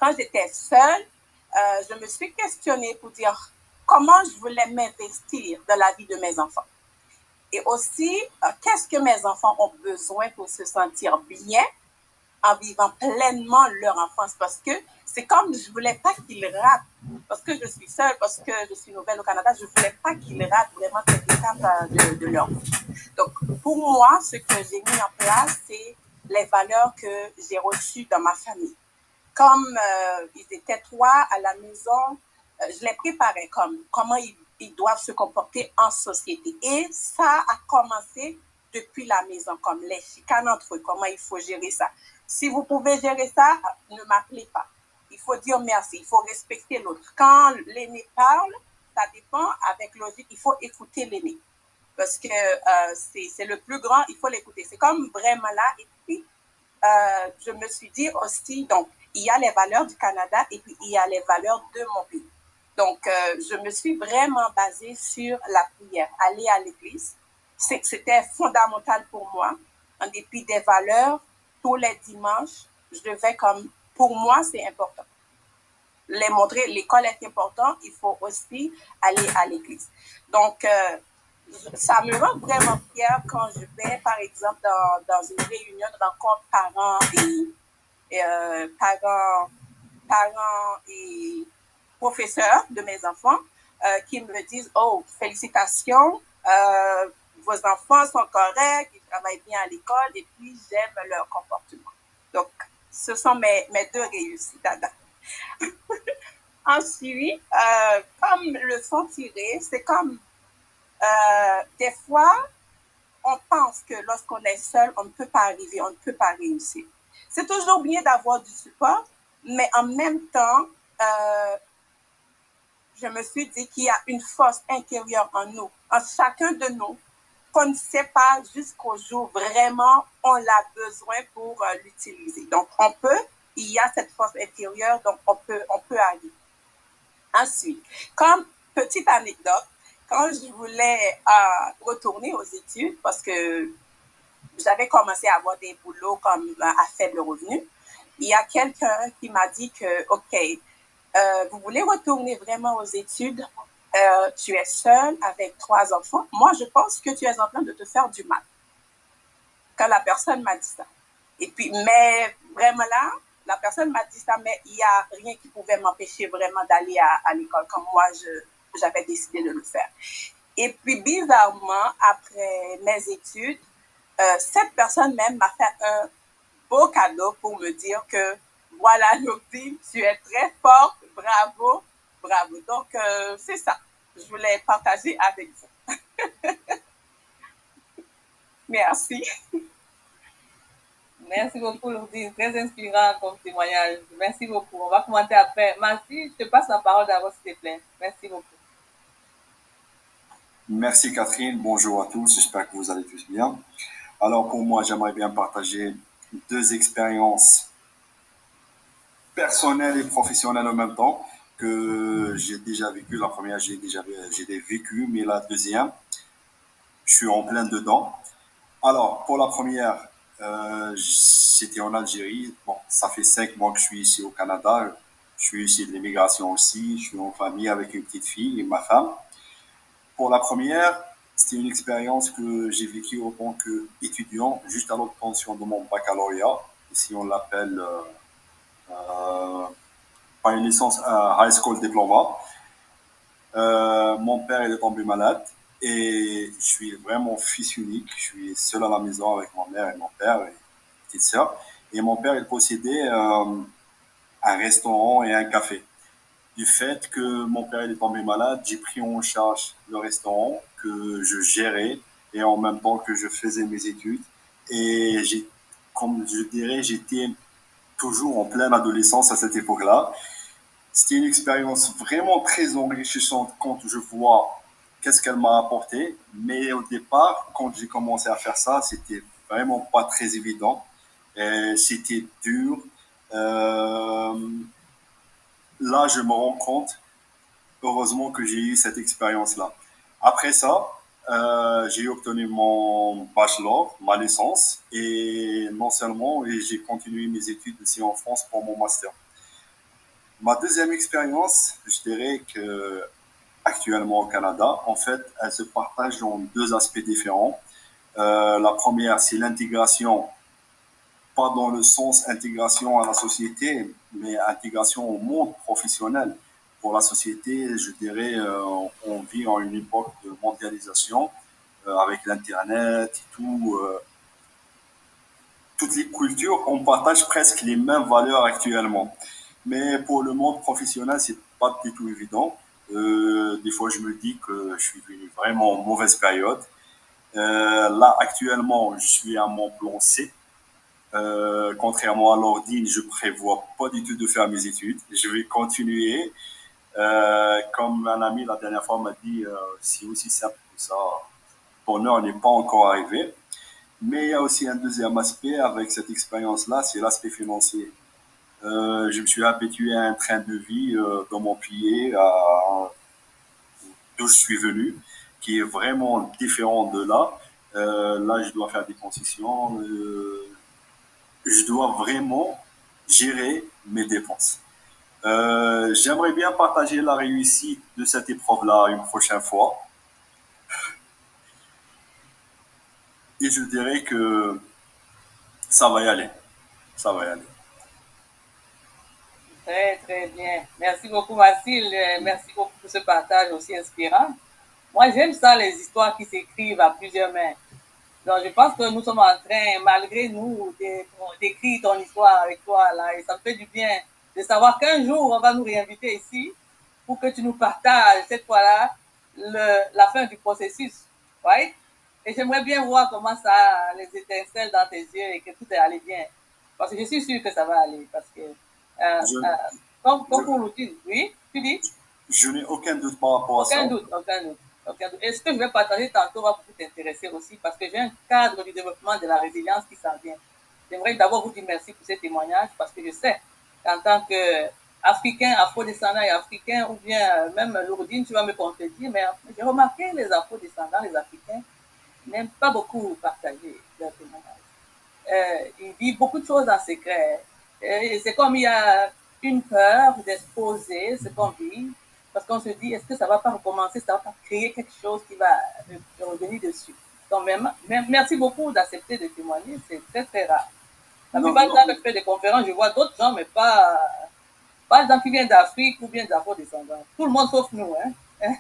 Quand j'étais seule, je me suis questionnée pour dire comment je voulais m'investir dans la vie de mes enfants. Et aussi, qu'est-ce que mes enfants ont besoin pour se sentir bien en vivant pleinement leur enfance. Parce que c'est comme je ne voulais pas qu'ils ratent. Parce que je suis seule, parce que je suis nouvelle au Canada, je ne voulais pas qu'ils ratent vraiment cette étape de leur vie. Donc, pour moi, ce que j'ai mis en place, c'est les valeurs que j'ai reçues dans ma famille. Comme ils étaient 3 à la maison, je les préparais comme comment ils doivent se comporter en société. Et ça a commencé depuis la maison, comme les chicanes entre eux, comment il faut gérer ça. Si vous pouvez gérer ça, ne m'appelez pas. Il faut dire merci, il faut respecter l'autre. Quand l'aîné parle, ça dépend avec logique, il faut écouter l'aîné. Parce que c'est le plus grand, il faut l'écouter. C'est comme vraiment là. Et puis, je me suis dit aussi, donc, il y a les valeurs du Canada et puis il y a les valeurs de mon pays. Donc, je me suis vraiment basée sur la prière, aller à l'église. C'était fondamental pour moi. en dépit des valeurs, tous les dimanches, je devais comme, pour moi, c'est important. Les montrer, l'école est importante, il faut aussi aller à l'église. Donc, ça me rend vraiment fière quand je vais, par exemple, dans une réunion de rencontre parents et professeurs de mes enfants qui me disent, oh, félicitations, vos enfants sont corrects, ils travaillent bien à l'école et puis j'aime leur comportement. Donc, ce sont mes deux réussites à date. Ensuite, comme leçon tirée, c'est comme des fois, on pense que lorsqu'on est seul, on ne peut pas arriver, on ne peut pas réussir. C'est toujours bien d'avoir du support, mais en même temps, je me suis dit qu'il y a une force intérieure en nous, en chacun de nous, qu'on ne sait pas jusqu'au jour vraiment on l'a besoin pour l'utiliser. Donc, il y a cette force intérieure, donc on peut arriver. Ensuite, comme petite anecdote, quand je voulais retourner aux études, parce que j'avais commencé à avoir des boulots comme à faible revenu, il y a quelqu'un qui m'a dit que, OK, vous voulez retourner vraiment aux études, tu es seule avec 3 enfants. Moi, je pense que tu es en train de te faire du mal. Quand la personne m'a dit ça. Et puis, mais vraiment là, la personne m'a dit ça, mais il n'y a rien qui pouvait m'empêcher vraiment d'aller à l'école comme moi, j'avais décidé de le faire. Et puis, bizarrement, après mes études, cette personne même m'a fait un beau cadeau pour me dire que voilà, Nobine, tu es très forte, bravo, bravo. Donc, c'est ça. Je voulais partager avec vous. Merci. Merci beaucoup, Lourdine. Très inspirant comme témoignage. Merci beaucoup. On va commenter après. Merci, je te passe la parole d'abord, s'il te plaît. Merci beaucoup. Merci Catherine, bonjour à tous, j'espère que vous allez tous bien. Alors pour moi, j'aimerais bien partager 2 expériences personnelles et professionnelles en même temps que j'ai déjà vécues. La première, j'ai vécu, mais la deuxième, je suis en plein dedans. Alors pour la première, j'étais en Algérie. Bon, ça fait 5 mois que je suis ici au Canada. Je suis ici de l'immigration aussi. Je suis en famille avec une petite fille et ma femme. Pour la première, c'était une expérience que j'ai vécue en tant qu'étudiant, juste à l'obtention de mon baccalauréat. Ici, on l'appelle pas une licence, un high school diploma. Mon père il est tombé malade et je suis vraiment fils unique. Je suis seul à la maison avec ma mère et mon père et petite sœur. Et mon père, il possédait un restaurant et un café. Du fait que mon père est tombé malade, j'ai pris en charge le restaurant que je gérais et en même temps que je faisais mes études. Et comme je dirais, j'étais toujours en pleine adolescence à cette époque-là. C'était une expérience vraiment très enrichissante quand je vois qu'est-ce qu'elle m'a apporté. Mais au départ, quand j'ai commencé à faire ça, c'était vraiment pas très évident. C'était dur. Là, je me rends compte, heureusement que j'ai eu cette expérience-là. Après ça, j'ai obtenu mon bachelor, ma licence, et non seulement, et j'ai continué mes études ici en France pour mon master. Ma deuxième expérience, je dirais que actuellement au Canada, en fait, elle se partage dans 2 aspects différents. La première, c'est l'intégration, pas dans le sens intégration à la société, mais intégration au monde professionnel. Pour la société, je dirais, on vit en une époque de mondialisation avec l'Internet et tout. Toutes les cultures, on partage presque les mêmes valeurs actuellement. Mais pour le monde professionnel, c'est pas du tout évident. Des fois, je me dis que je suis venu vraiment en mauvaise période. Là, actuellement, je suis à mon plan C. Contrairement à l'ordine, je prévois pas du tout de faire mes études. Je vais continuer. Comme un ami la dernière fois m'a dit, c'est aussi simple que ça. Ton heure n'est pas encore arrivée. Mais il y a aussi un deuxième aspect avec cette expérience-là, c'est l'aspect financier. Je me suis habitué à un train de vie dans mon pays, d'où je suis venu, qui est vraiment différent de là. Là, je dois faire des concessions. Je dois vraiment gérer mes dépenses. J'aimerais bien partager la réussite de cette épreuve-là une prochaine fois. Et je dirais que ça va y aller. Ça va y aller. Très, très bien. Merci beaucoup, Mathilde. Merci beaucoup pour ce partage aussi inspirant. Moi, j'aime ça, les histoires qui s'écrivent à plusieurs mains. Donc, je pense que nous sommes en train, malgré nous, d'écrire ton histoire avec toi, là, et ça me fait du bien de savoir qu'un jour, on va nous réinviter ici pour que tu nous partages, cette fois-là, la fin du processus, right? Et j'aimerais bien voir comment ça, les étincelles dans tes yeux et que tout est allé bien. Parce que je suis sûre que ça va aller, parce que, Je, comme je, pour l'outil, oui, tu dis? je n'ai aucun doute par rapport à Aucun ça. doute, aucun doute, aucun doute. Et ce que je vais partager tantôt va beaucoup t'intéresser aussi parce que j'ai un cadre du développement de la résilience qui s'en vient. J'aimerais d'abord vous dire merci pour ces témoignages parce que je sais qu'en tant qu'Africain, afro-descendant et Africain, ou bien même Lourdine, tu vas me contredire, mais j'ai remarqué les afro-descendants, les Africains, n'aiment pas beaucoup partager leurs témoignages. Il dit beaucoup de choses en secret. Et c'est comme il y a une peur d'exposer ce qu'on vit, parce qu'on se dit, est-ce que ça ne va pas recommencer, ça ne va pas créer quelque chose qui va revenir dessus. Donc, merci beaucoup d'accepter de témoigner, c'est très, très rare. La Non, plupart du non, temps, quand je fais des conférences, je vois d'autres gens, mais pas les gens qui viennent d'Afrique ou bien d'Afro-descendants. Tout le monde sauf nous. Hein.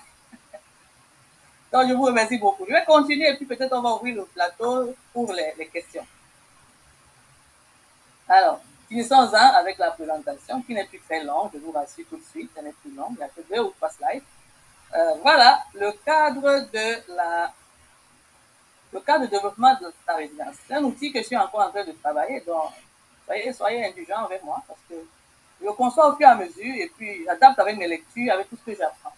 Donc, je vous remercie beaucoup. Je vais continuer et puis peut-être on va ouvrir le plateau pour les questions. Alors, finissons-en avec la présentation qui n'est plus très longue, je vous rassure tout de suite, elle n'est plus longue, il n'y a que 2 ou 3 slides. Voilà le cadre de développement de la résilience. C'est un outil que je suis encore en train de travailler, donc soyez indulgents avec moi parce que je le conçois au fur et à mesure et puis j'adapte avec mes lectures, avec tout ce que j'apprends.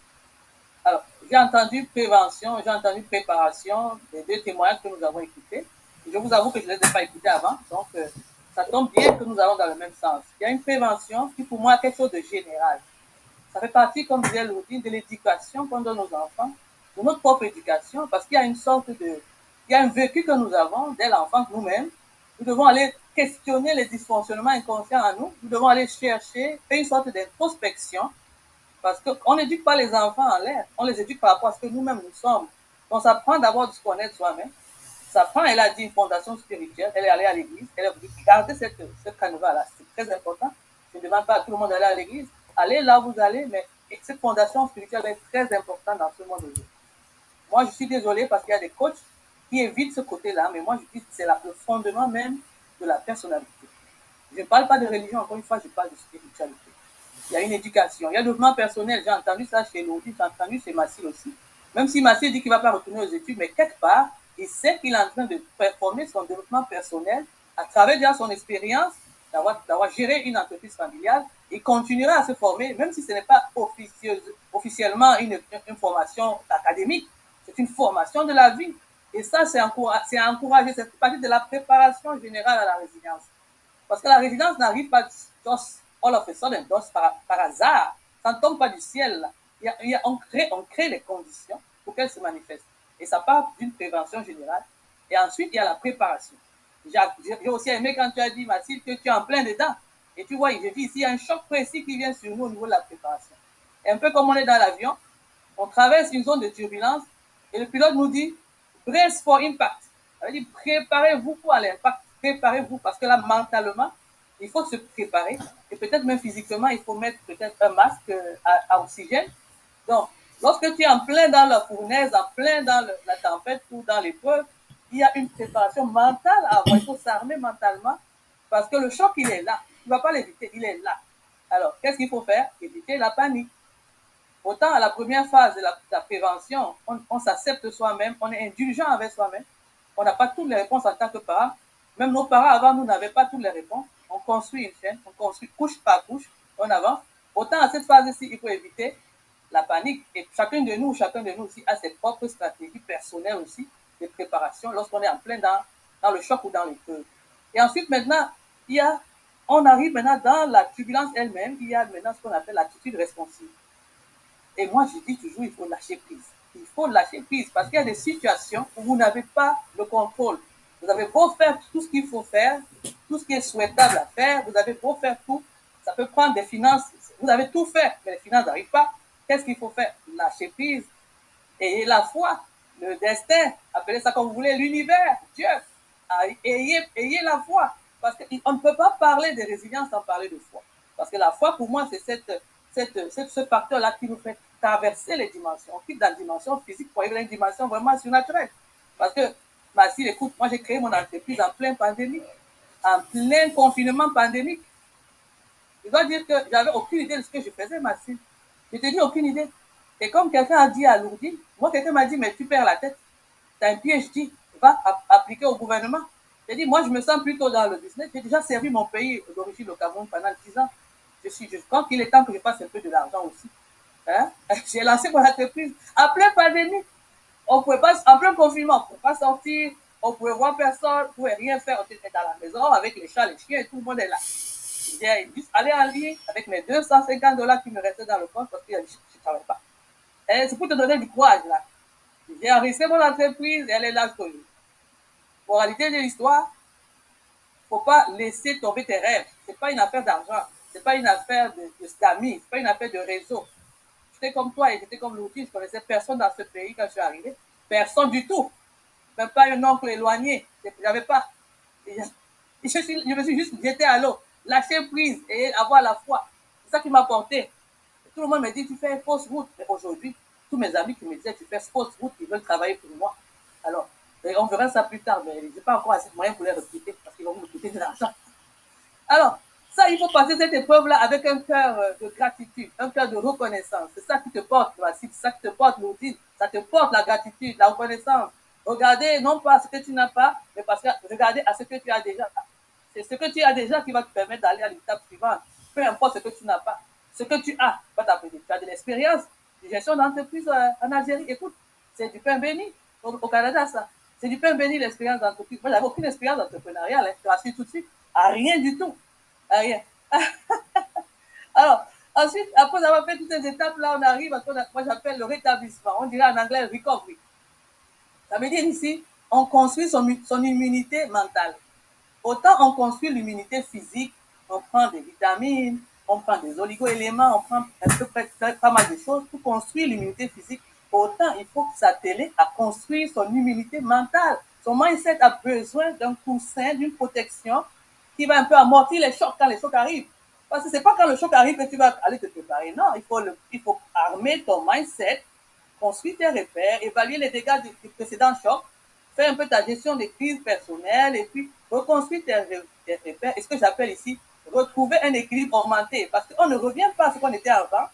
Alors, j'ai entendu prévention, j'ai entendu préparation des 2 témoignages que nous avons écoutés. Je vous avoue que je ne les ai pas écoutés avant, donc ça tombe bien que nous allons dans le même sens. Il y a une prévention qui, pour moi, est quelque chose de général. Ça fait partie, comme disait Lourdine, de l'éducation qu'on donne aux enfants, de notre propre éducation, parce qu'il y a une sorte de... Il y a un vécu que nous avons dès l'enfance nous-mêmes. Nous devons aller questionner les dysfonctionnements inconscients en nous. Nous devons aller chercher, faire une sorte d'introspection, parce qu'on n'éduque pas les enfants en l'air, on les éduque par rapport à ce que nous-mêmes nous sommes. Donc, ça prend d'abord de se connaître soi-même. Sa femme, elle a dit une fondation spirituelle, elle est allée à l'église, elle a voulu garder ce canevas-là, c'est très important. Je ne demande pas à tout le monde d'aller à l'église, allez là où vous allez, mais cette fondation spirituelle est très importante dans ce monde aujourd'hui. Moi, je suis désolée parce qu'il y a des coachs qui évitent ce côté-là, mais moi, je dis que c'est le fondement même de la personnalité. Je ne parle pas de religion, encore une fois, je parle de spiritualité. Il y a une éducation, il y a le développement personnel, j'ai entendu ça chez Lodi, j'ai entendu chez Massile aussi. Même si Massile dit qu'il ne va pas retourner aux études, mais quelque part, il sait qu'il est en train de performer son développement personnel à travers déjà son expérience d'avoir géré une entreprise familiale. Il continuera à se former, même si ce n'est pas officiellement une formation académique, c'est une formation de la vie. Et ça, c'est encouragé, c'est partie de la préparation générale à la résilience. Parce que la résilience n'arrive pas just all of a sudden, just par hasard. Ça ne tombe pas du ciel. On crée les conditions pour qu'elle se manifeste. Et ça part d'une prévention générale. Et ensuite, il y a la préparation. J'ai aussi aimé quand tu as dit, Mathilde, que tu es en plein dedans. Et tu vois, je dis ici, il y a un choc précis qui vient sur nous au niveau de la préparation. Et un peu comme on est dans l'avion, on traverse une zone de turbulence et le pilote nous dit, brace for impact. Ça veut dire, préparez-vous pour l'impact. Préparez-vous parce que là, mentalement, il faut se préparer. Et peut-être même physiquement, il faut mettre peut-être un masque à oxygène. Donc, lorsque tu es en plein dans la fournaise, en plein dans la tempête ou dans l'épreuve, il y a une préparation mentale à avoir. Il faut s'armer mentalement parce que le choc, il est là. Tu ne vas pas l'éviter, il est là. Alors, qu'est-ce qu'il faut faire? Éviter la panique. Autant à la première phase de la prévention, on s'accepte soi-même, on est indulgent avec soi-même, on n'a pas toutes les réponses en tant que parents. Même nos parents avant nous n'avaient pas toutes les réponses. On construit une chaîne, on construit couche par couche, on avance. Autant à cette phase-ci, il faut éviter la panique. Et chacun de nous aussi a ses propres stratégies personnelles aussi de préparation lorsqu'on est en plein dans le choc ou dans l'épreuve. Et ensuite, maintenant, on arrive maintenant dans la turbulence elle-même, il y a maintenant ce qu'on appelle l'attitude responsive. Et moi, je dis toujours, il faut lâcher prise. il faut lâcher prise parce qu'il y a des situations où vous n'avez pas le contrôle. Vous avez beau faire tout ce qu'il faut faire, tout ce qui est souhaitable à faire, vous avez beau faire tout, ça peut prendre des finances, vous avez tout fait, mais les finances n'arrivent pas. Qu'est-ce qu'il faut faire? Lâcher prise. Ayez la foi, le destin, appelez ça comme vous voulez, l'univers, Dieu. Ayez la foi. Parce qu'on ne peut pas parler de résilience sans parler de foi. Parce que la foi, pour moi, c'est ce facteur-là qui nous fait traverser les dimensions. On quitte la dimension physique pour arriver à une dimension vraiment surnaturelle. Parce que, Mathilde, écoute, moi j'ai créé mon entreprise en pleine pandémie, en plein confinement pandémique. Je dois dire que j'avais aucune idée de ce que je faisais, Mathilde. Je te dis aucune idée. Et comme quelqu'un a dit à Lourdes, moi quelqu'un m'a dit, mais tu perds la tête. Tu as un PhD, va appliquer au gouvernement. J'ai dit, moi je me sens plutôt dans le business. J'ai déjà servi mon pays d'origine, le Cameroun, pendant 10 ans. Je crois qu'il est temps que je fasse un peu de l'argent aussi. Hein? J'ai lancé mon entreprise en pleine pandémie. On pouvait pas, en plein confinement, on ne pouvait pas sortir, on ne pouvait voir personne, on ne pouvait rien faire. On était dans la maison avec les chats, les chiens et tout le monde est là. J'ai juste allé en ligne avec mes $250 qui me restaient dans le compte parce que je ne savais pas. Et c'est pour te donner du courage là. J'ai enregistré mon entreprise et elle est là aujourd'hui. Moralité de l'histoire, il ne faut pas laisser tomber tes rêves. Ce n'est pas une affaire d'argent, ce n'est pas une affaire d'amis, ce n'est pas une affaire de réseau. J'étais comme toi et j'étais comme Lourdes, je ne connaissais personne dans ce pays quand je suis arrivée. Personne du tout. Même pas un oncle éloigné. Je n'avais pas. Je me suis juste jeté à l'eau, lâcher prise et avoir la foi. C'est ça qui m'a porté. Tout le monde me dit, tu fais une fausse route. Mais aujourd'hui, tous mes amis qui me disaient, tu fais fausse route, ils veulent travailler pour moi. Alors, on verra ça plus tard, mais je n'ai pas encore assez de moyens pour les recruter parce qu'ils vont me coûter de l'argent. Alors, ça, il faut passer cette épreuve-là avec un cœur de gratitude, un cœur de reconnaissance. C'est ça qui te porte, Racine, c'est ça qui te porte, Lourdine. Ça te porte la gratitude, la reconnaissance. Regardez non pas à ce que tu n'as pas, mais parce que regardez à ce que tu as déjà. C'est ce que tu as déjà qui va te permettre d'aller à l'étape suivante. Peu importe ce que tu n'as pas. Ce que tu as va t'appeler. Tu as de l'expérience de gestion d'entreprise en Algérie. Écoute, c'est du pain béni. Au Canada, ça. C'est du pain béni, l'expérience d'entreprise. Moi, j'avais aucune expérience d'entrepreneuriat. Je te rassure tout de suite. À rien du tout. À rien. Alors, ensuite, après avoir fait toutes ces étapes-là, on arrive à ce que moi j'appelle le rétablissement. On dirait en anglais recovery. Ça veut dire ici, on construit son immunité mentale. Autant on construit l'immunité physique, on prend des vitamines, on prend des oligo-éléments, on prend à peu près pas mal de choses pour construire l'immunité physique. Autant il faut s'atteler à construire son immunité mentale. Son mindset a besoin d'un coussin, d'une protection qui va un peu amortir les chocs quand les chocs arrivent. Parce que c'est pas quand le choc arrive que tu vas aller te préparer. Non, il faut armer ton mindset, construire tes repères, évaluer les dégâts du précédent choc, faire un peu ta gestion des crises personnelles et puis reconstruire tes repères. Et ce que j'appelle ici, retrouver un équilibre augmenté. Parce qu'on ne revient pas à ce qu'on était avant.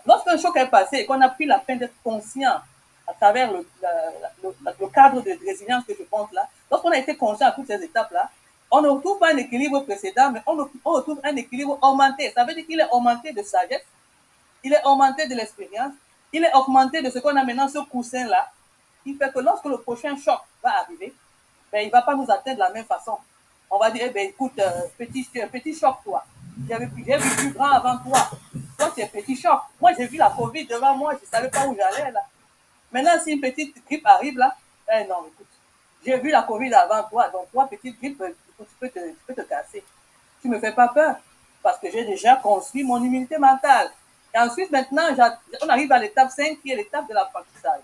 Lorsqu'un choc est passé et qu'on a pris la peine d'être conscient à travers le cadre de résilience que je pense là, lorsqu'on a été conscient à toutes ces étapes-là, on ne retrouve pas un équilibre précédent, mais on retrouve un équilibre augmenté. Ça veut dire qu'il est augmenté de sagesse, il est augmenté de l'expérience, il est augmenté de ce qu'on a maintenant, ce coussin-là, qui fait que lorsque le prochain choc va arriver, ben, il ne va pas nous atteindre de la même façon. On va dire, eh ben, écoute, petit choc, toi. J'ai vu plus grand avant toi. Toi, tu es petit choc. Moi, j'ai vu la Covid devant moi, je ne savais pas où j'allais, là. Maintenant, si une petite grippe arrive, là, eh non, écoute, j'ai vu la Covid avant toi, donc toi, petite grippe, tu peux te casser. Tu ne me fais pas peur, parce que j'ai déjà construit mon immunité mentale. Et ensuite, maintenant, on arrive à l'étape 5, qui est l'étape de l'apprentissage.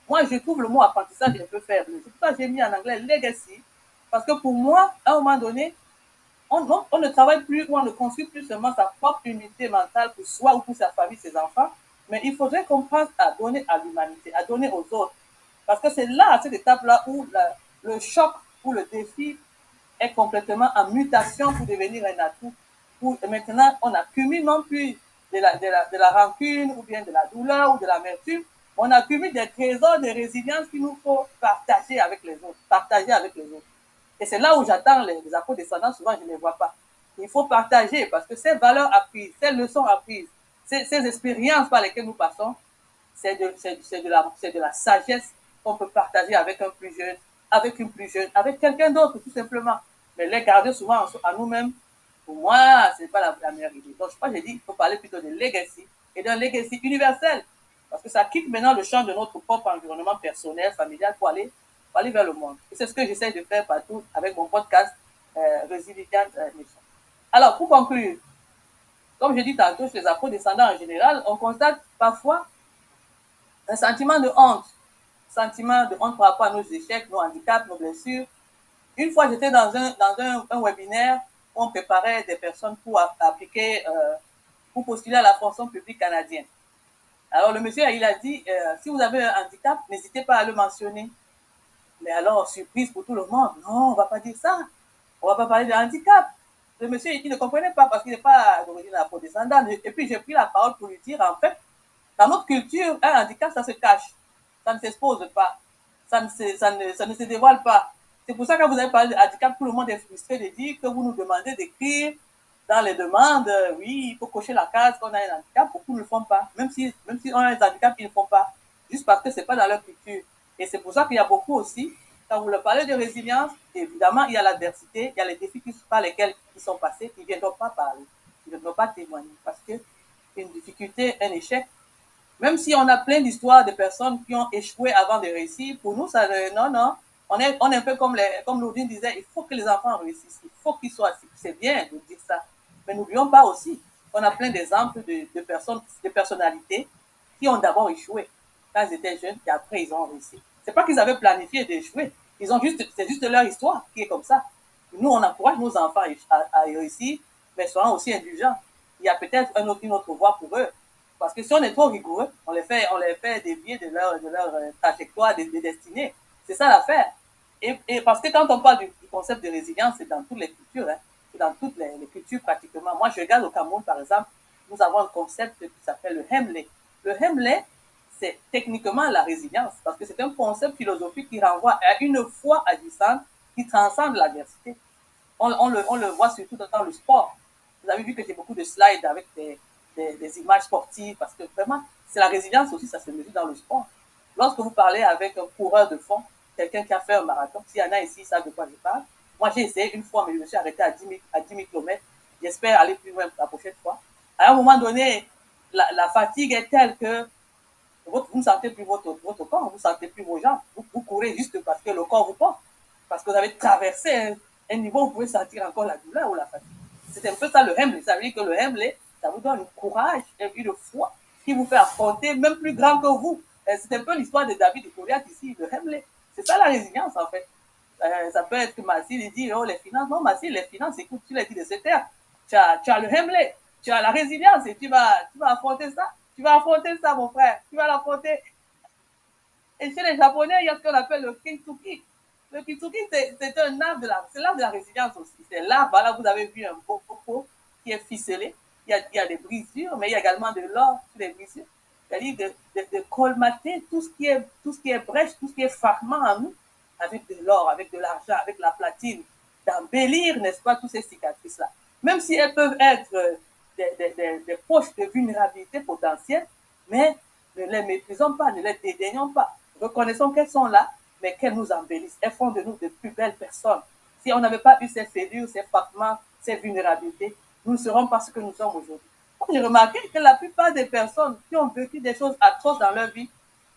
Moi, je trouve le mot apprentissage un peu faible. C'est pour ça que j'ai mis en anglais legacy, parce que pour moi, à un moment donné, on ne travaille plus ou on ne construit plus seulement sa propre unité mentale pour soi ou pour sa famille, ses enfants, mais il faudrait qu'on pense à donner à l'humanité, à donner aux autres. Parce que c'est là, à cette étape-là, où le choc ou le défi est complètement en mutation pour devenir un atout. Maintenant, on n'accumule non plus de la rancune ou bien de la douleur ou de l'amertume. On accumule des trésors de résilience qu'il nous faut partager avec les autres. Partager avec les autres. Et c'est là où j'attends les afro-descendants, souvent je ne les vois pas. Il faut partager parce que ces valeurs apprises, ces leçons apprises, ces expériences par lesquelles nous passons, c'est de la sagesse qu'on peut partager avec un plus jeune, avec une plus jeune, avec quelqu'un d'autre tout simplement. Mais les garder souvent à nous-mêmes, pour moi, ce n'est pas la meilleure idée. Donc je crois que j'ai dit, il faut parler plutôt de legacy et d'un legacy universel. Parce que ça quitte maintenant le champ de notre propre environnement personnel, familial, pour aller vers le monde. Et c'est ce que j'essaie de faire partout avec mon podcast Resilient Nation. Alors, pour conclure, comme je dis tantôt, chez les afro-descendants en général, on constate parfois un sentiment de honte par rapport à nos échecs, nos handicaps, nos blessures. Une fois, j'étais dans un webinaire où on préparait des personnes pour appliquer, pour postuler à la fonction publique canadienne. Alors, le monsieur, il a dit, si vous avez un handicap, n'hésitez pas à le mentionner. Mais alors, surprise pour tout le monde, non, on ne va pas dire ça. On ne va pas parler de handicap. Le monsieur, il ne comprenait pas parce qu'il n'est pas d'origine afro-descendante. Et puis, j'ai pris la parole pour lui dire, en fait, dans notre culture, un handicap, ça se cache. Ça ne s'expose pas. Ça ne se dévoile pas. C'est pour ça que quand vous avez parlé de handicap, tout le monde est frustré de dire que vous nous demandez d'écrire dans les demandes, oui, il faut cocher la case qu'on a un handicap. Beaucoup ne le font pas. Même si on a un handicap, ils ne le font pas. Juste parce que ce n'est pas dans leur culture. Et c'est pour ça qu'il y a beaucoup aussi, quand vous leur parlez de résilience, évidemment, il y a l'adversité, il y a les défis par lesquels ils sont passés, ils ne viendront pas parler, ils ne viendront pas témoigner. Parce que une difficulté, un échec, même si on a plein d'histoires de personnes qui ont échoué avant de réussir, pour nous, ça, non. On est un peu comme Lourdine disait, il faut que les enfants réussissent, il faut qu'ils soient, c'est bien de dire ça. Mais n'oublions pas aussi qu'on a plein d'exemples de personnes, de personnalités qui ont d'abord échoué quand ils étaient jeunes et après ils ont réussi. C'est pas qu'ils avaient planifié d'échouer, c'est juste leur histoire qui est comme ça. Nous, on encourage nos enfants à réussir, mais soyons aussi indulgents. Il y a peut-être une autre voie pour eux. Parce que si on est trop rigoureux, on les fait dévier de leur trajectoire, de destinée. C'est ça l'affaire. Et parce que quand on parle du concept de résilience, c'est dans toutes les cultures, hein. C'est dans toutes les cultures pratiquement. Moi, je regarde au Cameroun, par exemple, nous avons un concept qui s'appelle le Hemley. Le Hemley, c'est techniquement la résilience, parce que c'est un concept philosophique qui renvoie à une foi agissante qui transcende l'adversité. On le voit surtout dans le sport. Vous avez vu que j'ai beaucoup de slides avec des images sportives, parce que vraiment, c'est la résilience aussi, ça se mesure dans le sport. Lorsque vous parlez avec un coureur de fond, quelqu'un qui a fait un marathon, s'il y en a ici, ils savent de quoi je parle. Moi, j'ai essayé une fois, mais je me suis arrêté à 10 000 km. J'espère aller plus loin la prochaine fois. À un moment donné, la fatigue est telle que vous ne sentez plus votre corps, vous ne sentez plus vos jambes. Vous courez juste parce que le corps vous porte. Parce que vous avez traversé un niveau où vous pouvez sentir encore la douleur ou la fatigue. C'est un peu ça le Hemley. Ça veut dire que le Hemley, ça vous donne un courage et une foi qui vous fait affronter même plus grand que vous. C'est un peu l'histoire de David et Goliath ici, le Hemley. C'est ça la résilience en fait. Ça peut être que Massile il dit, oh les finances, non Massile, les finances, écoute, tu l'as dit de cette terre. Tu as le Hemley, tu as la résilience et tu vas affronter ça. Tu vas affronter ça mon frère, tu vas l'affronter. Et chez les Japonais, il y a ce qu'on appelle le kintsugi. Le kintsugi, c'est un art c'est l'art de la résilience aussi. C'est l'art, voilà, vous avez vu un beau coco qui est ficelé. Il y a des brisures, mais il y a également de l'or sur les brisures. C'est-à-dire de colmater tout ce qui est brèche, tout ce qui est fragment en nous, avec de l'or, avec de l'argent, avec la platine, d'embellir, n'est-ce pas, toutes ces cicatrices-là. Même si elles peuvent être des poches de vulnérabilité potentielle, mais ne les méprisons pas, ne les dédaignons pas. Reconnaissons qu'elles sont là, mais qu'elles nous embellissent. Elles font de nous de plus belles personnes. Si on n'avait pas eu ces fêlures, ces fragments, ces vulnérabilités, nous ne serons pas ce que nous sommes aujourd'hui. J'ai remarqué que la plupart des personnes qui ont vécu des choses atroces dans leur vie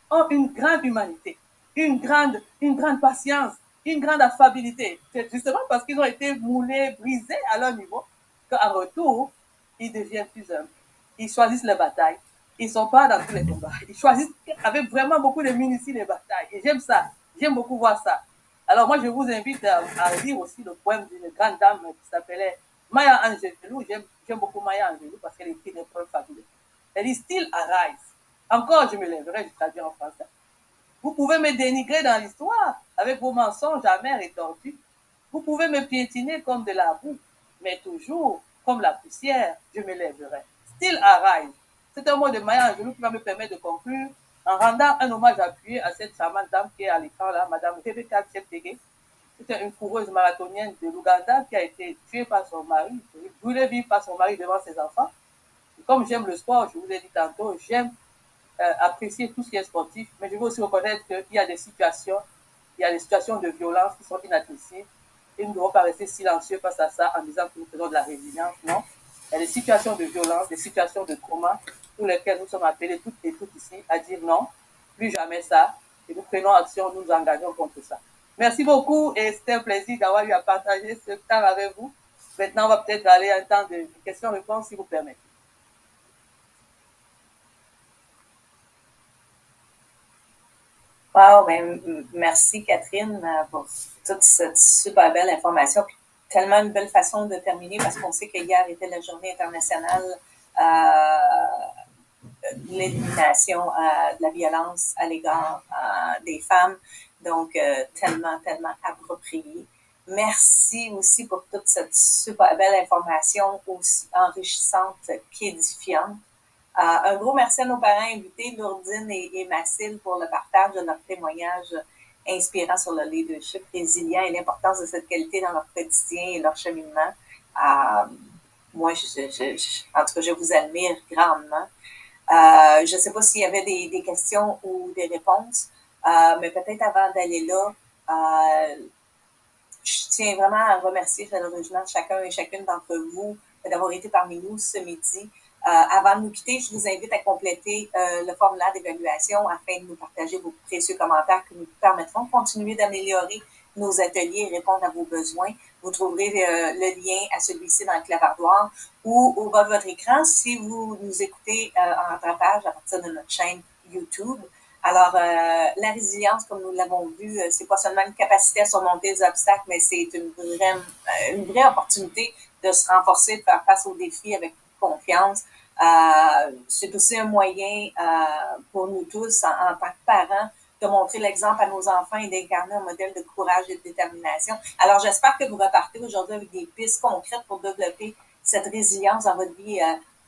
ont une grande humanité, une grande patience, une grande affabilité. C'est justement parce qu'ils ont été moulés, brisés à leur niveau, qu'en retour, ils deviennent plus humbles. Ils choisissent les batailles. Ils ne sont pas dans tous les combats. Ils choisissent avec vraiment beaucoup de minutie les batailles. Et j'aime ça. J'aime beaucoup voir ça. Alors moi, je vous invite à lire aussi le poème d'une grande dame qui s'appelait Maya Angelou. J'aime beaucoup Maya Angelou parce qu'elle écrit des poèmes fabuleux. Elle dit « Still arise ». Encore, je me lèverai, je traduis en français. Vous pouvez me dénigrer dans l'histoire avec vos mensonges amers et tordus. Vous pouvez me piétiner comme de la boue, mais toujours, comme la poussière, je me lèverai. Still arise. C'est un mot de Maya Angelou qui va me permettre de conclure en rendant un hommage appuyé à cette charmante dame qui est à l'écran là, Madame Rebecca Cheptegei. C'était une coureuse marathonienne de l'Ouganda qui a été tuée par son mari, brûlée vive par son mari devant ses enfants. Et comme j'aime le sport, je vous l'ai dit tantôt, j'aime apprécier tout ce qui est sportif, mais je veux aussi reconnaître qu'il y a des situations de violence qui sont inadmissibles et nous ne devons pas rester silencieux face à ça en disant que nous faisons de la résilience. Non, il y a des situations de violence, des situations de trauma pour lesquels nous sommes appelés toutes et toutes ici à dire non, plus jamais ça, et nous prenons action, nous nous engageons contre ça. Merci beaucoup et c'était un plaisir d'avoir eu à partager ce temps avec vous. Maintenant, on va peut-être aller à un temps de questions-réponses, si vous permettez. Wow, ben, merci Catherine pour toute cette super belle information. Puis tellement une belle façon de terminer parce qu'on sait que hier était la journée internationale de l'élimination de la violence à l'égard des femmes. Donc, tellement approprié. Merci aussi pour toute cette super belle information aussi enrichissante qu'édifiante. Un gros merci à nos parents invités, Lourdine et Mathilde, pour le partage de leur témoignage inspirant sur le leadership résilient et l'importance de cette qualité dans leur quotidien et leur cheminement. Moi, en tout cas, je vous admire grandement. Je ne sais pas s'il y avait des questions ou des réponses, mais peut-être avant d'aller là, je tiens vraiment à remercier chaleureusement chacun et chacune d'entre vous d'avoir été parmi nous ce midi. Avant de nous quitter, je vous invite à compléter le formulaire d'évaluation afin de nous partager vos précieux commentaires qui nous permettront de continuer d'améliorer nos ateliers et répondre à vos besoins. Vous trouverez le lien à celui-ci dans le clavardoir ou au bas de votre écran si vous nous écoutez en rattrapage à partir de notre chaîne YouTube. Alors, la résilience, comme nous l'avons vu, c'est pas seulement une capacité à surmonter les obstacles, mais c'est une vraie opportunité de se renforcer, de faire face aux défis avec confiance. C'est aussi un moyen pour nous tous, en tant que parents, de montrer l'exemple à nos enfants et d'incarner un modèle de courage et de détermination. Alors, j'espère que vous repartez aujourd'hui avec des pistes concrètes pour développer cette résilience dans votre vie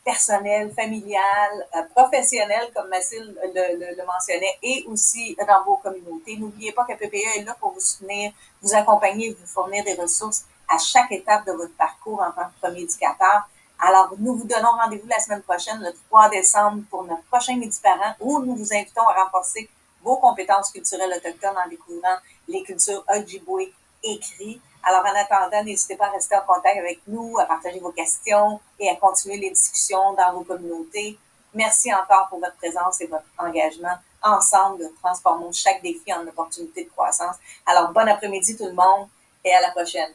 personnelle, familiale, professionnelle, comme Mathilde le mentionnait, et aussi dans vos communautés. N'oubliez pas que PPE est là pour vous soutenir, vous accompagner, vous fournir des ressources à chaque étape de votre parcours en tant que premier éducateur. Alors, nous vous donnons rendez-vous la semaine prochaine, le 3 décembre, pour notre prochain Midi Parents, où nous vous invitons à renforcer vos compétences culturelles autochtones en découvrant les cultures Ojibwe écrites. Alors, en attendant, n'hésitez pas à rester en contact avec nous, à partager vos questions et à continuer les discussions dans vos communautés. Merci encore pour votre présence et votre engagement. Ensemble, transformons chaque défi en opportunité de croissance. Alors, bon après-midi tout le monde et à la prochaine.